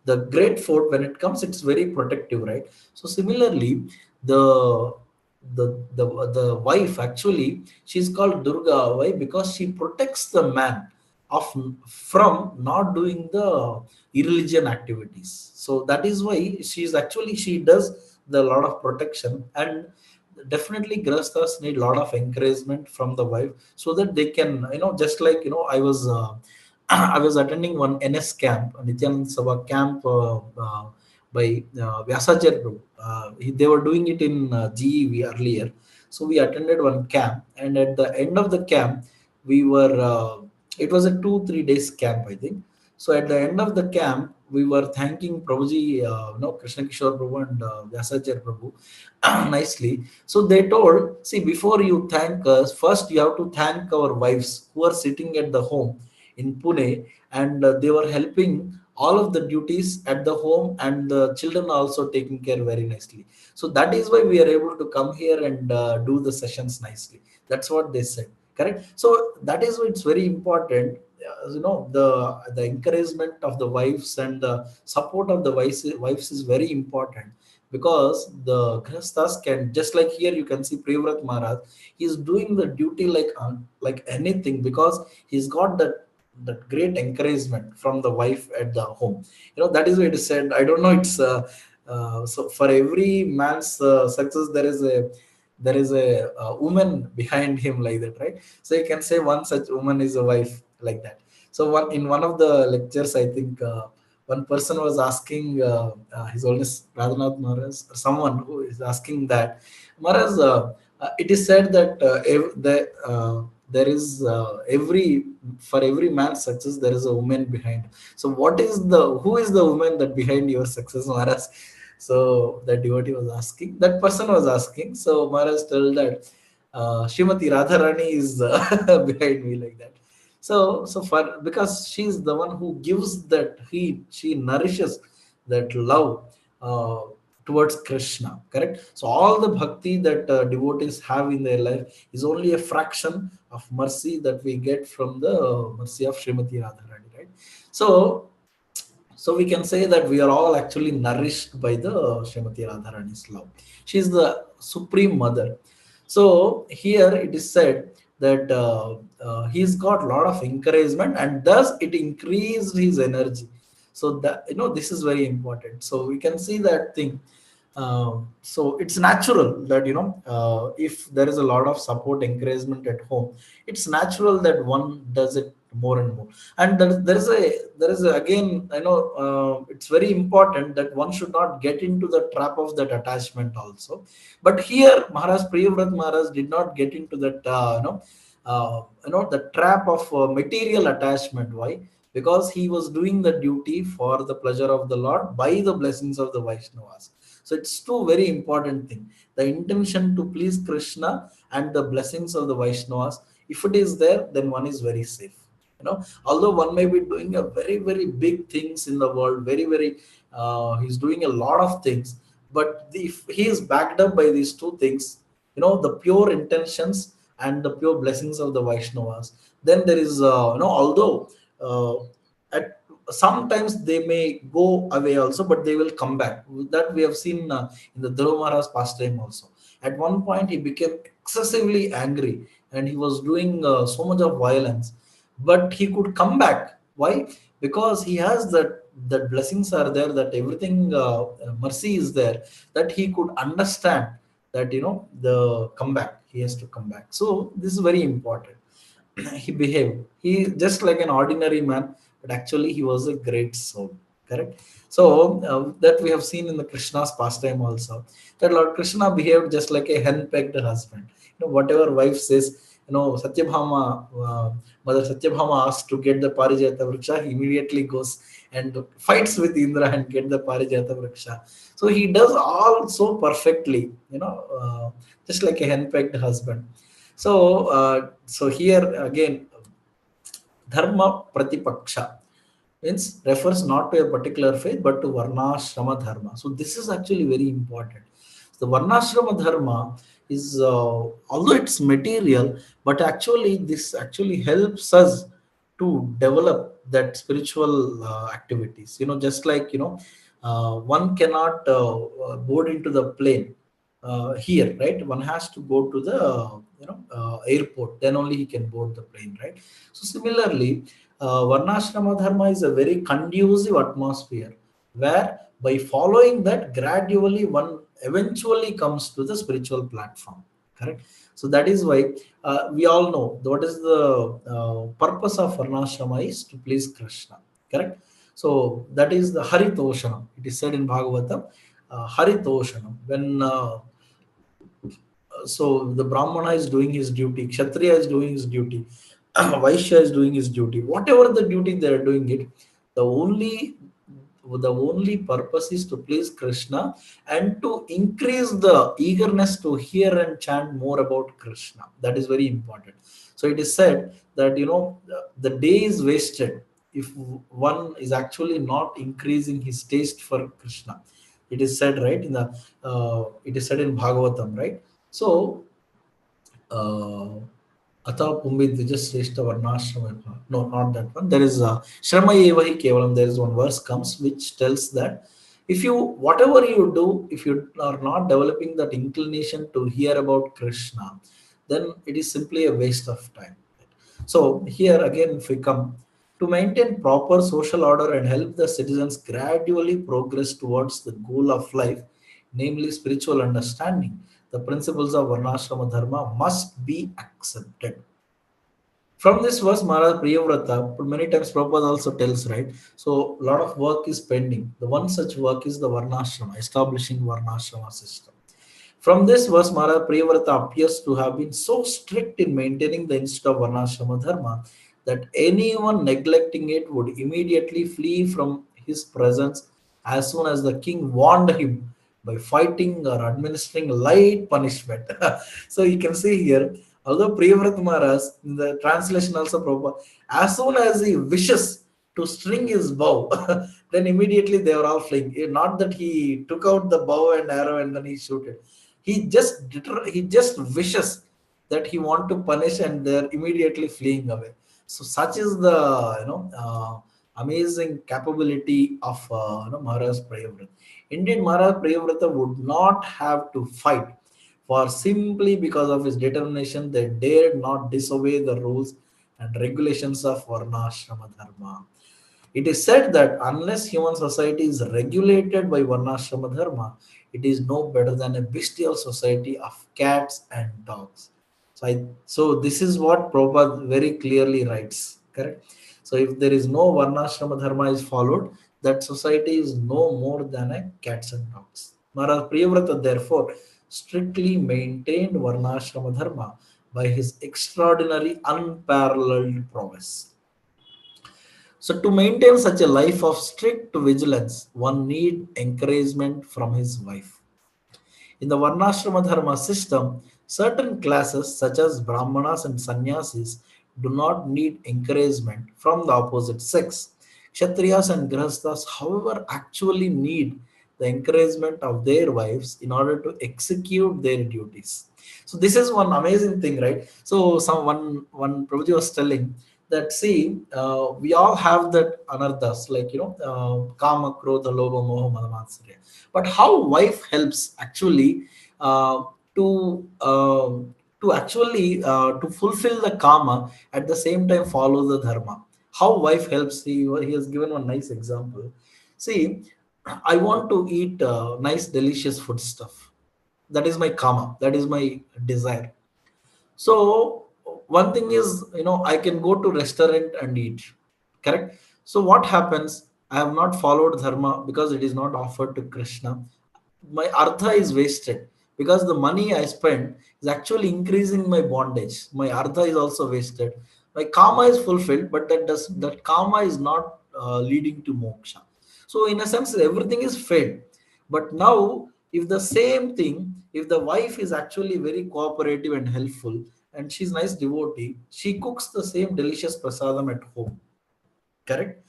B: The great fort, when it comes, it's very protective, right? So similarly, the the wife, actually she's called Durga. Why? Because she protects the man of from not doing the irreligion activities. So that is why she does the lot of protection. And definitely grahasthas need a lot of encouragement from the wife, so that they can, just like, I was I was attending one NS camp, Nityan Sabha camp, by Vyasacharya Prabhu. They were doing it in GEV earlier. So we attended one camp, and at the end of the camp, we were, it was a 2-3 days camp, I think. So at the end of the camp, we were thanking Prabhuji, Krishna Kishore Prabhu and Vyasacharya Prabhu nicely. So they told, see, before you thank us, first you have to thank our wives who are sitting at the home in Pune, and they were helping all of the duties at the home, and the children are also taking care very nicely. So that is why we are able to come here and do the sessions nicely. That's what they said. Correct. So that is why it's very important. The encouragement of the wives and the support of the wives is very important, because the grahasthas can, just like here you can see Priyavrat Maharaj, he's doing the duty like anything, because he's got that great encouragement from the wife at the home. That is what it is said. I don't know, it's so for every man's success, there is a woman behind him, like that, right? So you can say one such woman is a wife, like that. So one of the lectures, I think, one person was asking, his oldest Radhanath Maharaj, or someone who is asking that, Maharaj, it is said that there is for every man's success there is a woman behind. So who is the woman that behind your success, Maharaj? So the devotee was asking, that person was asking. So Maharaj told that Srimati Radharani is behind me, like that. So for, because she's the one who gives that heat, she nourishes that love towards Krishna. Correct. So all the bhakti that devotees have in their life is only a fraction of mercy that we get from the mercy of Srimati Radharani. Right. So so we can say that we are all actually nourished by the Srimati Radharani's love. She is the supreme mother. So here it is said that he's got a lot of encouragement, and thus it increased his energy. So that, this is very important. So we can see that thing. So it's natural that, if there is a lot of support, encouragement at home, it's natural that one does it more and more. And there is a again, it's very important that one should not get into the trap of that attachment also. But here Maharaj Priyavrat Maharaj did not get into that the trap of material attachment. Why? Because he was doing the duty for the pleasure of the Lord by the blessings of the Vaishnavas. So it's two very important thing: the intention to please Krishna and the blessings of the Vaishnavas. If it is there, then one is very safe. Although one may be doing a very very big things in the world, very very he's doing a lot of things, but if he is backed up by these two things, the pure intentions and the pure blessings of the Vaishnavas, then there is although at sometimes they may go away also, but they will come back. That we have seen in the Dhruva Maharaj pastime also. At one point he became excessively angry, and he was doing so much of violence, but he could come back. Why? Because he has that blessings are there, that everything mercy is there, that he could understand that, the comeback, he has to come back. So this is very important. He behaved, he just like an ordinary man, but actually he was a great soul. Correct. So that we have seen in the Krishna's pastime also, that Lord Krishna behaved just like a henpecked husband. Whatever wife says, Satyabhama, Mother Satyabhama asks to get the Parijata Vriksha, he immediately goes and fights with Indra and get the Parijata Vriksha. So he does all so perfectly, just like a henpecked husband. So here again, dharma pratipaksha means refers not to a particular faith but to varna shrama dharma. So this is actually very important. The Varnashrama dharma is, although it's material, but actually this actually helps us to develop that spiritual activities. Just like, one cannot board into the plane here, right? One has to go to the airport, then only he can board the plane, right? So similarly, Varnashrama dharma is a very conducive atmosphere where by following that gradually one eventually comes to the spiritual platform, correct? So that is why we all know what is the purpose of Varnashrama is to please Krishna, correct? So that is the Haritoshanam. It is said in Bhagavatam, Haritoshanam. When so the Brahmana is doing his duty, Kshatriya is doing his duty, Vaishya is doing his duty. Whatever the duty they are doing it, the only the only purpose is to please Krishna and to increase the eagerness to hear and chant more about Krishna. That is very important. So it is said that the day is wasted if one is actually not increasing his taste for Krishna. It is said, right, in the it is said in Bhagavatam, right? So Atha Pumbit Vijashreshta Varnashrama. No, not that one. There is Shrama Evahi Kevalam. There is one verse comes which tells that if you, whatever you do, if you are not developing that inclination to hear about Krishna, then it is simply a waste of time. So here again, if we come to maintain proper social order and help the citizens gradually progress towards the goal of life, namely spiritual understanding, the principles of Varnashrama Dharma must be accepted. From this verse, Maharaj Priyavrata, many times Prabhupada also tells, right? So, a lot of work is pending. The one such work is the Varnashrama, establishing Varnashrama system. From this verse, Maharaj Priyavrata appears to have been so strict in maintaining the institute of Varnashrama Dharma that anyone neglecting it would immediately flee from his presence as soon as the king warned him by fighting or administering light punishment. So you can see here, although Priyavrata Maharaj, in the translation also Prabhupada, as soon as he wishes to string his bow, then immediately they were all fleeing. Not that he took out the bow and arrow and then he shoot it. He just wishes that he want to punish and they're immediately fleeing away. So such is the amazing capability of Maharaj Priyavrata. Indeed, Maharaj Priyavrata would not have to fight, for simply because of his determination they dared not disobey the rules and regulations of Varnashrama Dharma. It is said that unless human society is regulated by Varnashrama Dharma, it is no better than a bestial society of cats and dogs. So this is what Prabhupada very clearly writes. Correct. So if there is no Varnashrama Dharma is followed, that society is no more than a cats and dogs. Maharaj Priyavrata therefore strictly maintained Varnashrama Dharma by his extraordinary unparalleled prowess. So to maintain such a life of strict vigilance, one need encouragement from his wife. In the Varnashrama Dharma system, certain classes such as Brahmanas and Sannyasis do not need encouragement from the opposite sex. Kshatriyas and Grihasthas, however, actually need the encouragement of their wives in order to execute their duties. So this is one amazing thing, right? So one Prabhuji was telling that, see, we all have that anarthas, like kama, krodha, lobha, moha, mada, matsarya. But how wife helps actually uh, to uh, to fulfill the kama, at the same time follow the dharma. How wife helps? He has given one nice example. See, I want to eat nice delicious food stuff. That is my kama, that is my desire. So one thing is, I can go to restaurant and eat, correct? So what happens? I have not followed dharma because it is not offered to Krishna. My artha is wasted because the money I spend is actually increasing my bondage. My artha is also wasted. My karma is fulfilled, but that karma is not leading to moksha. So in a sense, everything is failed. But now, if the same thing, if the wife is actually very cooperative and helpful, and she's nice devotee, she cooks the same delicious prasadam at home, correct?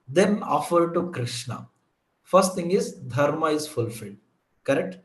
B: Then offer to Krishna. First thing is dharma is fulfilled, correct?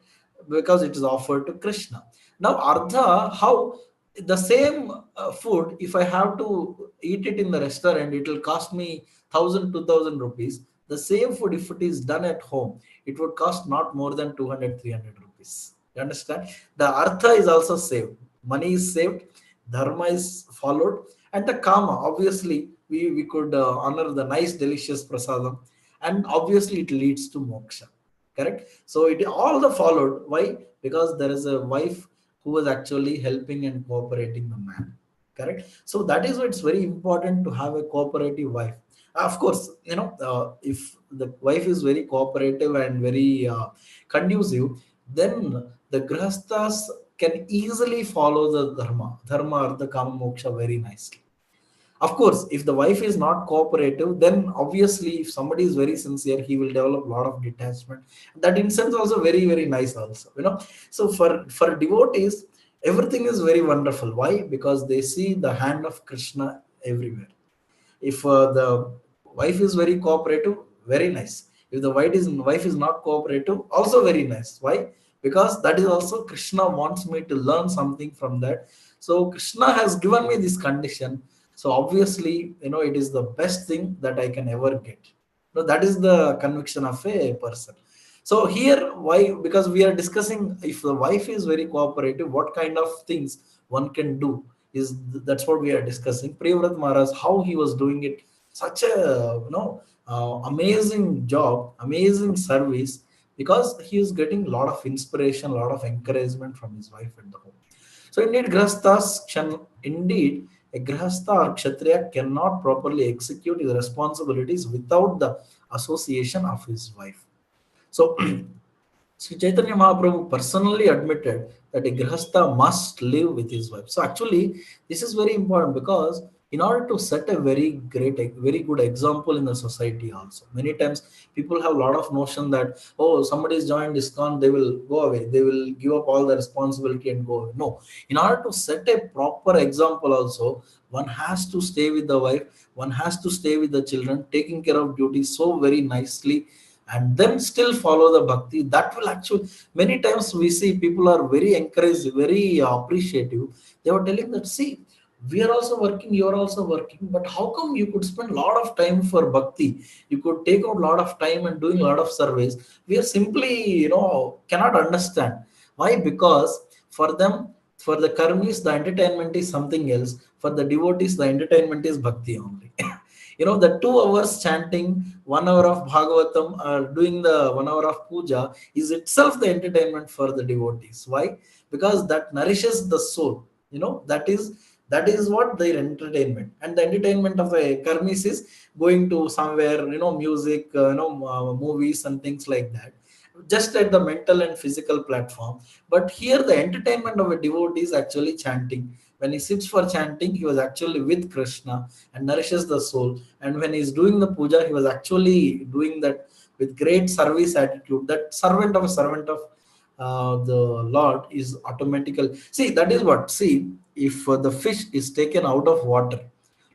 B: because it is offered to Krishna. Now, Ardha, how the same food, if I have to eat it in the restaurant, it will cost me 1,000, 2,000 rupees. The same food, if it is done at home, it would cost not more than 200, 300 rupees. You understand? The Artha is also saved. Money is saved, Dharma is followed, and the Kama, obviously, we could honor the nice, delicious prasadam, and obviously it leads to moksha. Correct? So it all the followed. Why? Because there is a wife who was actually helping and cooperating the man. Correct? So that is why it's very important to have a cooperative wife. Of course, if the wife is very cooperative and very conducive, then the grahasthas can easily follow the dharma or the kama moksha very nicely. Of course, if the wife is not cooperative, then obviously, if somebody is very sincere, he will develop a lot of detachment. That incense also very, very nice also, So for devotees, everything is very wonderful. Why? Because they see the hand of Krishna everywhere. If the wife is very cooperative, very nice. If the wife is not cooperative, also very nice. Why? Because that is also Krishna wants me to learn something from that. So Krishna has given me this condition. So obviously, it is the best thing that I can ever get. That is the conviction of a person. So here, why? Because we are discussing, if the wife is very cooperative, what kind of things one can do, is that's what we are discussing. Priyavrat Maharaj, how he was doing it, such a amazing job, amazing service, because he is getting a lot of inspiration, a lot of encouragement from his wife at the home. So indeed a grahastha or kshatriya cannot properly execute his responsibilities without the association of his wife. So Sri Chaitanya Mahaprabhu personally admitted that a grihastha must live with his wife. So actually, this is very important, because in order to set a very good example in the society also. Many times people have a lot of notion that, oh, somebody is joined ISKCON, they will go away. They will give up all the responsibility and go away. No. In order to set a proper example also, one has to stay with the wife, one has to stay with the children, taking care of duties so very nicely, and then still follow the bhakti. That will actually, many times we see people are very encouraged, very appreciative. They were telling that, see, we are also working, you are also working, but how come you could spend a lot of time for bhakti, you could take out a lot of time and doing a lot of service? We are simply, cannot understand. Why? Because for them, for the karmis, the entertainment is something else. For the devotees, the entertainment is bhakti only. The 2 hours chanting, 1 hour of Bhagavatam, or doing the 1 hour of puja is itself the entertainment for the devotees. Why? Because that nourishes the soul. That is what their entertainment. And the entertainment of a karmis is going to somewhere, music, movies and things like that, just at the mental and physical platform. But here the entertainment of a devotee is actually chanting. When he sits for chanting, he was actually with Krishna and nourishes the soul. And when he's doing the puja, he was actually doing that with great service attitude. That servant of the Lord is automatical. See, that is what. See, if the fish is taken out of water,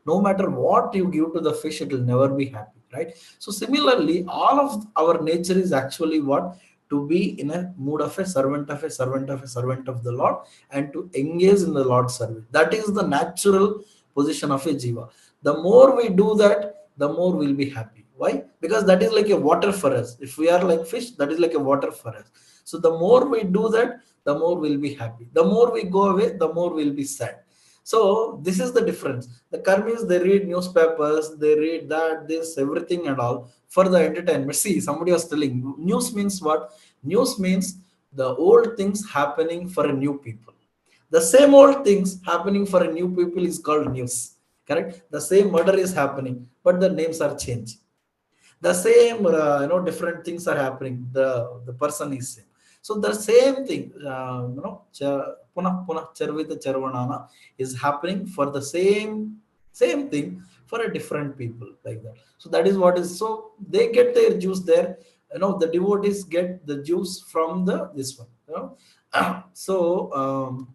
B: no matter what you give to the fish, it will never be happy, right? So similarly, all of our nature is actually what? To be in a mood of a servant of a servant of a servant of the Lord, and to engage in the Lord's service. That is the natural position of a jiva. The more we do that, the more we'll be happy. Why? Because that is like a water for us. If we are like fish, that is like a water for us. So the more we do that, the more we'll be happy. The more we go away, the more we'll be sad. So this is the difference. The karmis, they read newspapers, they read that, this, everything and all for the entertainment. See, somebody was telling, news means what? News means the old things happening for a new people. The same old things happening for a new people is called news. Correct? The same murder is happening, but the names are changed. The same, different things are happening. The person is same. So the same thing, punah punah charvita charvanana is happening for the same thing for a different people, like that. So that is what is. So they get their juice there. The devotees get the juice from the this one. So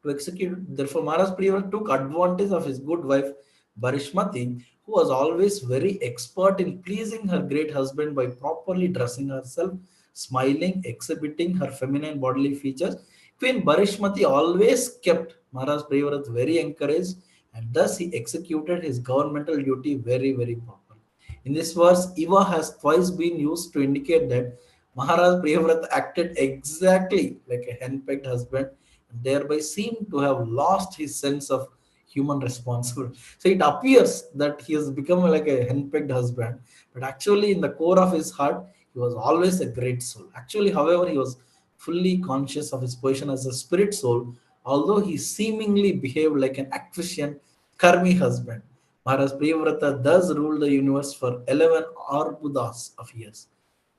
B: to execute. Therefore, Maharaj Priya took advantage of his good wife Barishmati, who was always very expert in pleasing her great husband by properly dressing herself smiling, exhibiting her feminine bodily features. Queen Barishmati always kept Maharaj Priyavrata very encouraged, and thus he executed his governmental duty very, very properly. In this verse, Iva has twice been used to indicate that Maharaj Priyavrata acted exactly like a henpecked husband and thereby seemed to have lost his sense of human responsibility. So it appears that he has become like a henpecked husband, but actually, in the core of his heart, he was always a great soul. Actually, however, he was fully conscious of his position as a spirit soul, although he seemingly behaved like an efficient karmi husband. Maharaj Priyavrata does rule the universe for 11 arbudas of years.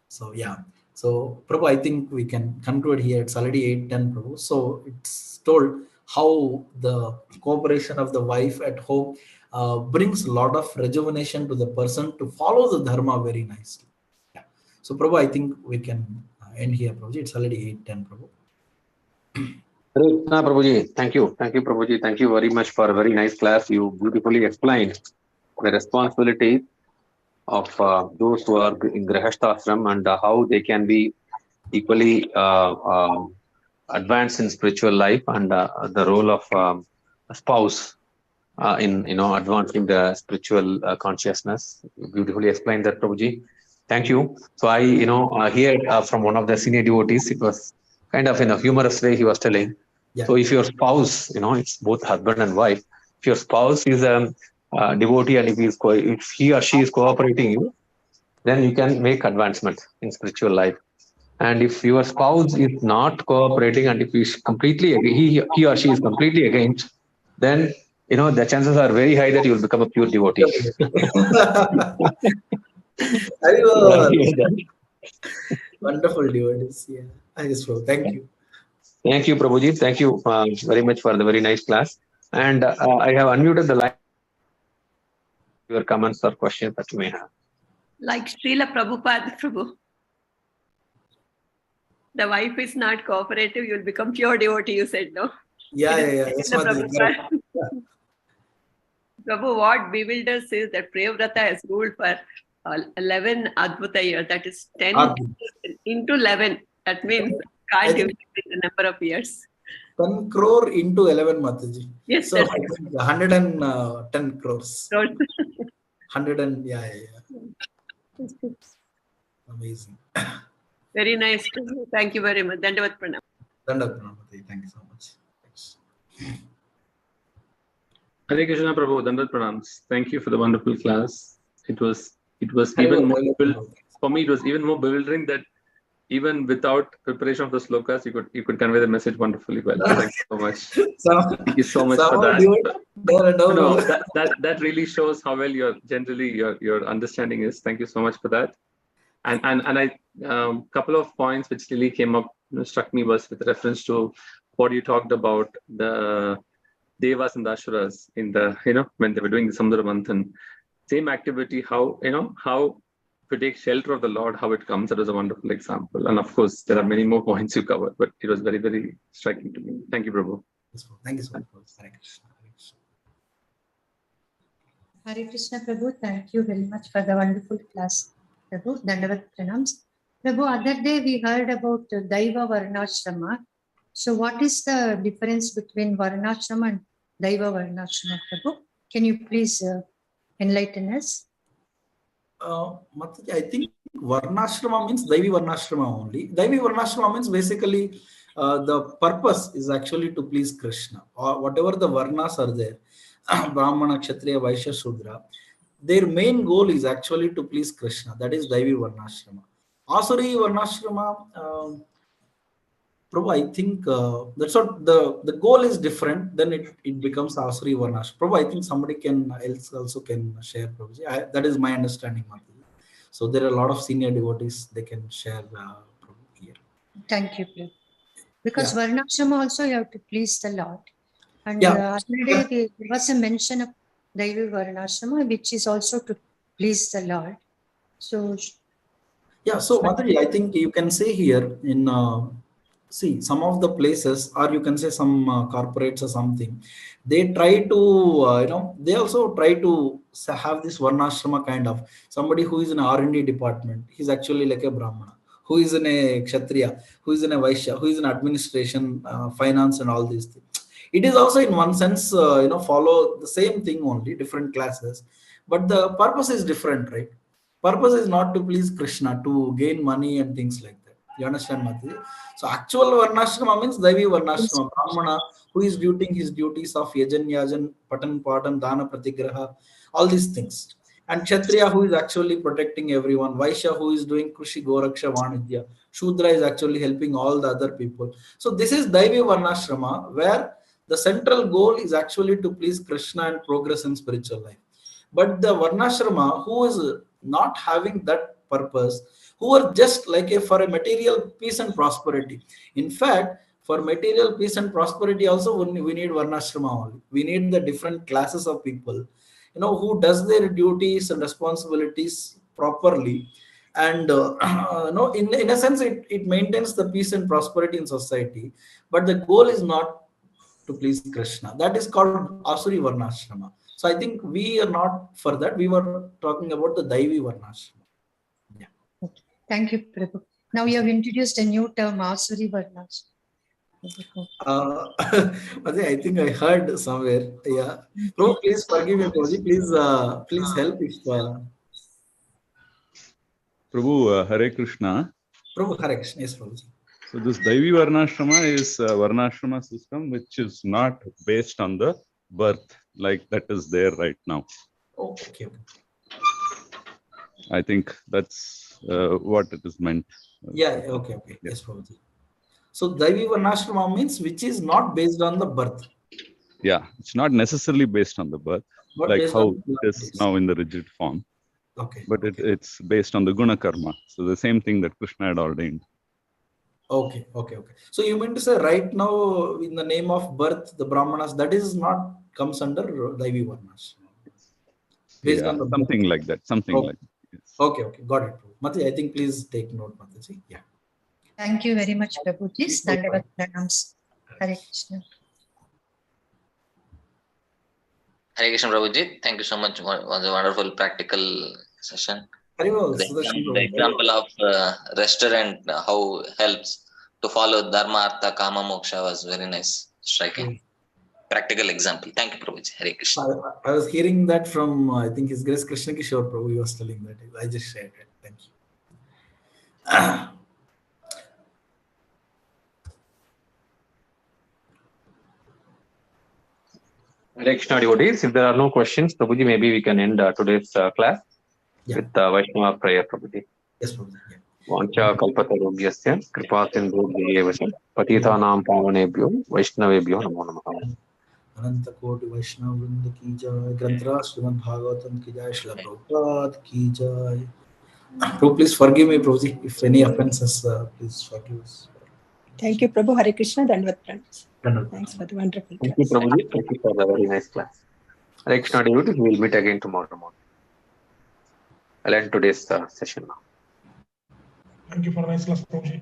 B: So yeah. So Prabhu, I think we can conclude here. It's already 8:10, Prabhu. So it's told how the cooperation of the wife at home brings a lot of rejuvenation to the person to follow the dharma very nicely. Yeah. So Prabhu, I think we can end here, Prabhu. It's already 8:10, Prabhu.
A: Hare Krishna, Prabhuji. Thank you. Thank you, Prabhuji. Thank you very much for a very nice class. You beautifully explained the responsibility of those who are in Grihastha ashram and how they can be equally advanced in spiritual life and the role of a spouse in advancing the spiritual consciousness. You beautifully explained that, Prabhuji. Thank you. So I heard from one of the senior devotees. It was kind of in a humorous way he was telling.
B: Yeah.
A: So if your spouse, it's both husband and wife. If your spouse is a devotee and if he or she is cooperating you, then you can make advancement in spiritual life. And if your spouse is not cooperating and if he or she is completely against, then the chances are very high that you will become a pure devotee.
B: Wonderful devotees. Yeah. I just will. Thank you.
A: Thank you, Prabhuji. Thank you very much for the very nice class. And I have unmuted the line. Your comments or questions that you may have.
D: Like Srila Prabhupada, Prabhu. The wife is not cooperative, you'll become pure devotee, you said, no?
B: Yeah. That's what
D: Prabhu, what bewilders is that Priyavrata has ruled for 11 Adbhuta years, that is 10 into 11. That means can't even the number of years.
B: 10 crore into 11, Mataji.
D: Yes,
B: so 110 crores. 100 and yeah. Amazing.
D: Very nice. Thank you very much. Dandavat Pranam.
B: Dandavat Pranam, Mataji. Thank you so much. Thanks.
C: Hare Krishna Prabhu, Dandavat Pranams. Thank you for the wonderful class. It was even more for me. It was even more bewildering that even without preparation of the slokas, you could convey the message wonderfully well. Thank you so much. Thank you so much for that. No, that really shows how well your understanding is. Thank you so much for that. And I couple of points which really came up, struck me was with reference to what you talked about the Devas and the Asuras in the when they were doing the Samudra Manthan. Same activity, how to take shelter of the Lord, how it comes. That was a wonderful example. And of course, there are many more points you covered, but it was very, very striking to me. Thank you, Prabhu.
B: Thank you so much. Hare Krishna.
E: Hare Krishna, Prabhu. Thank you very much for the wonderful class, Prabhu. Dandavat Pranams. Prabhu, other day we heard about Daiva Varnashrama. So what is the difference between Varnashrama and Daiva Varnashrama, Prabhu? Can you please enlighten us?
B: Mataji, I think Varnashrama means Daivi Varnashrama only. Daivi Varnashrama means basically the purpose is actually to please Krishna, or whatever the Varnas are there, Brahmana, Kshatriya, Vaishya, Shudra, their main goal is actually to please Krishna. That is Daivi Varnashrama. Asuri Varnashrama, Prabhu, I think that's what the goal is different. Then it becomes Asuri Varnash. Prabhu, I think somebody else also can share. Prabhu, that is my understanding, Mataji. So there are a lot of senior devotees. They can share Prabhu here.
E: Thank you, Prabhu. Because Varnashrama also you have to please the Lord. And other day there was a mention of Daivi Varnashrama, which is also to please the Lord. So
B: so Mataji, I think you can say here in see some of the places, or you can say some corporates or something, they try to they also try to have this Varnashrama kind of somebody who is in R&D department. He's actually like a Brahmana. who is in a Kshatriya, who is in a Vaishya, who is in administration, finance, and all these things. It is also in one sense, follow the same thing only, different classes, but the purpose is different, right? Purpose is not to please Krishna, to gain money and things like that. You understand, Mataji? So actual Varnashrama means Daivi Varnashrama, Brahmana, who is doing his duties of Yajan, Yajan, Patan, Patan, Dana, Pratigraha, all these things. And Kshatriya, who is actually protecting everyone. Vaishya, who is doing Krushi, Goraksha, Vanidya. Shudra is actually helping all the other people. So this is Daivi Varnashrama, where the central goal is actually to please Krishna and progress in spiritual life. But the Varnashrama, who is not having that purpose, who are just like for a material peace and prosperity. In fact, for material peace and prosperity also, we need Varnashrama only. We need the different classes of people, who does their duties and responsibilities properly. And in a sense, it maintains the peace and prosperity in society. But the goal is not to please Krishna. That is called Asuri Varnashrama. So I think we are not for that. We were talking about the Daivi Varnashrama. Yeah.
E: Okay. Thank you, Prabhu. Now you have introduced a new term, Asuri Varnashrama.
B: I think I heard somewhere. Yeah. Prabhu, please forgive me, Prabhuji. Please help if.
F: Prabhu, Hare Krishna.
B: Prabhu, Hare Krishna. Yes, Prabhuji.
F: So this Daivi Varnashrama is a Varnashrama system which is not based on the birth like that is there right now.
B: Oh, okay.
F: I think that's what it is meant.
B: Yeah, okay. Yeah. Yes, Prabhuji. So Daivi Varnashrama means which is not based on the birth.
F: Yeah, it's not necessarily based on the birth, but like how it is now in the rigid form.
B: Okay.
F: But it's based on the guna karma. So the same thing that Krishna had ordained.
B: Okay. So you mean to say right now in the name of birth, the Brahmanas, that is not comes under Daivi Varnashrama. Based on the
F: something birth. Like that. Something like that. Yes.
B: Okay. Got it. Mataji, I think please take note, Mataji. Yeah.
E: Thank you very much, Prabhuji. Dandavat pranams. Hare Krishna.
G: Hare Krishna, Prabhuji. Thank you so much. It was a wonderful practical session. The example of restaurant, how helps to follow Dharma, Artha, Kama, Moksha was very nice. Striking. Practical example. Thank you, Prabhuji. Hare Krishna.
B: I was hearing that from, I think, His Grace Krishna Kishore Prabhu. He was telling that. I just shared it. Thank you.
A: Hare Krishna devotees. If there are no questions, Prabhuji, maybe we can end today's class with Vaishnava prayer, Prabhuji.
B: Yes, Prabhuji. Yeah.
A: Vancha kalpatarubhyasya kripa sindhubhyeva patitanam pavanebhyo Vaishnavebhyo namo namaha.
B: Ananta Koti Vaishnava Vrinda ki jai, Granthra Srimad Bhagavatam ki jai, Srila Prabhupada ki jai. Prabhu, please forgive me, Prabhuji, if any offenses, please forgive us.
H: Thank you, Prabhu. Hare Krishna, Dandavat pranams. Thanks for the wonderful class.
A: Thank you, Prabhuji. Thank you for the very nice class. Hare Krishna devotees, we will meet again tomorrow morning. I'll end today's session now.
I: Thank you for a nice class, Prabhuji.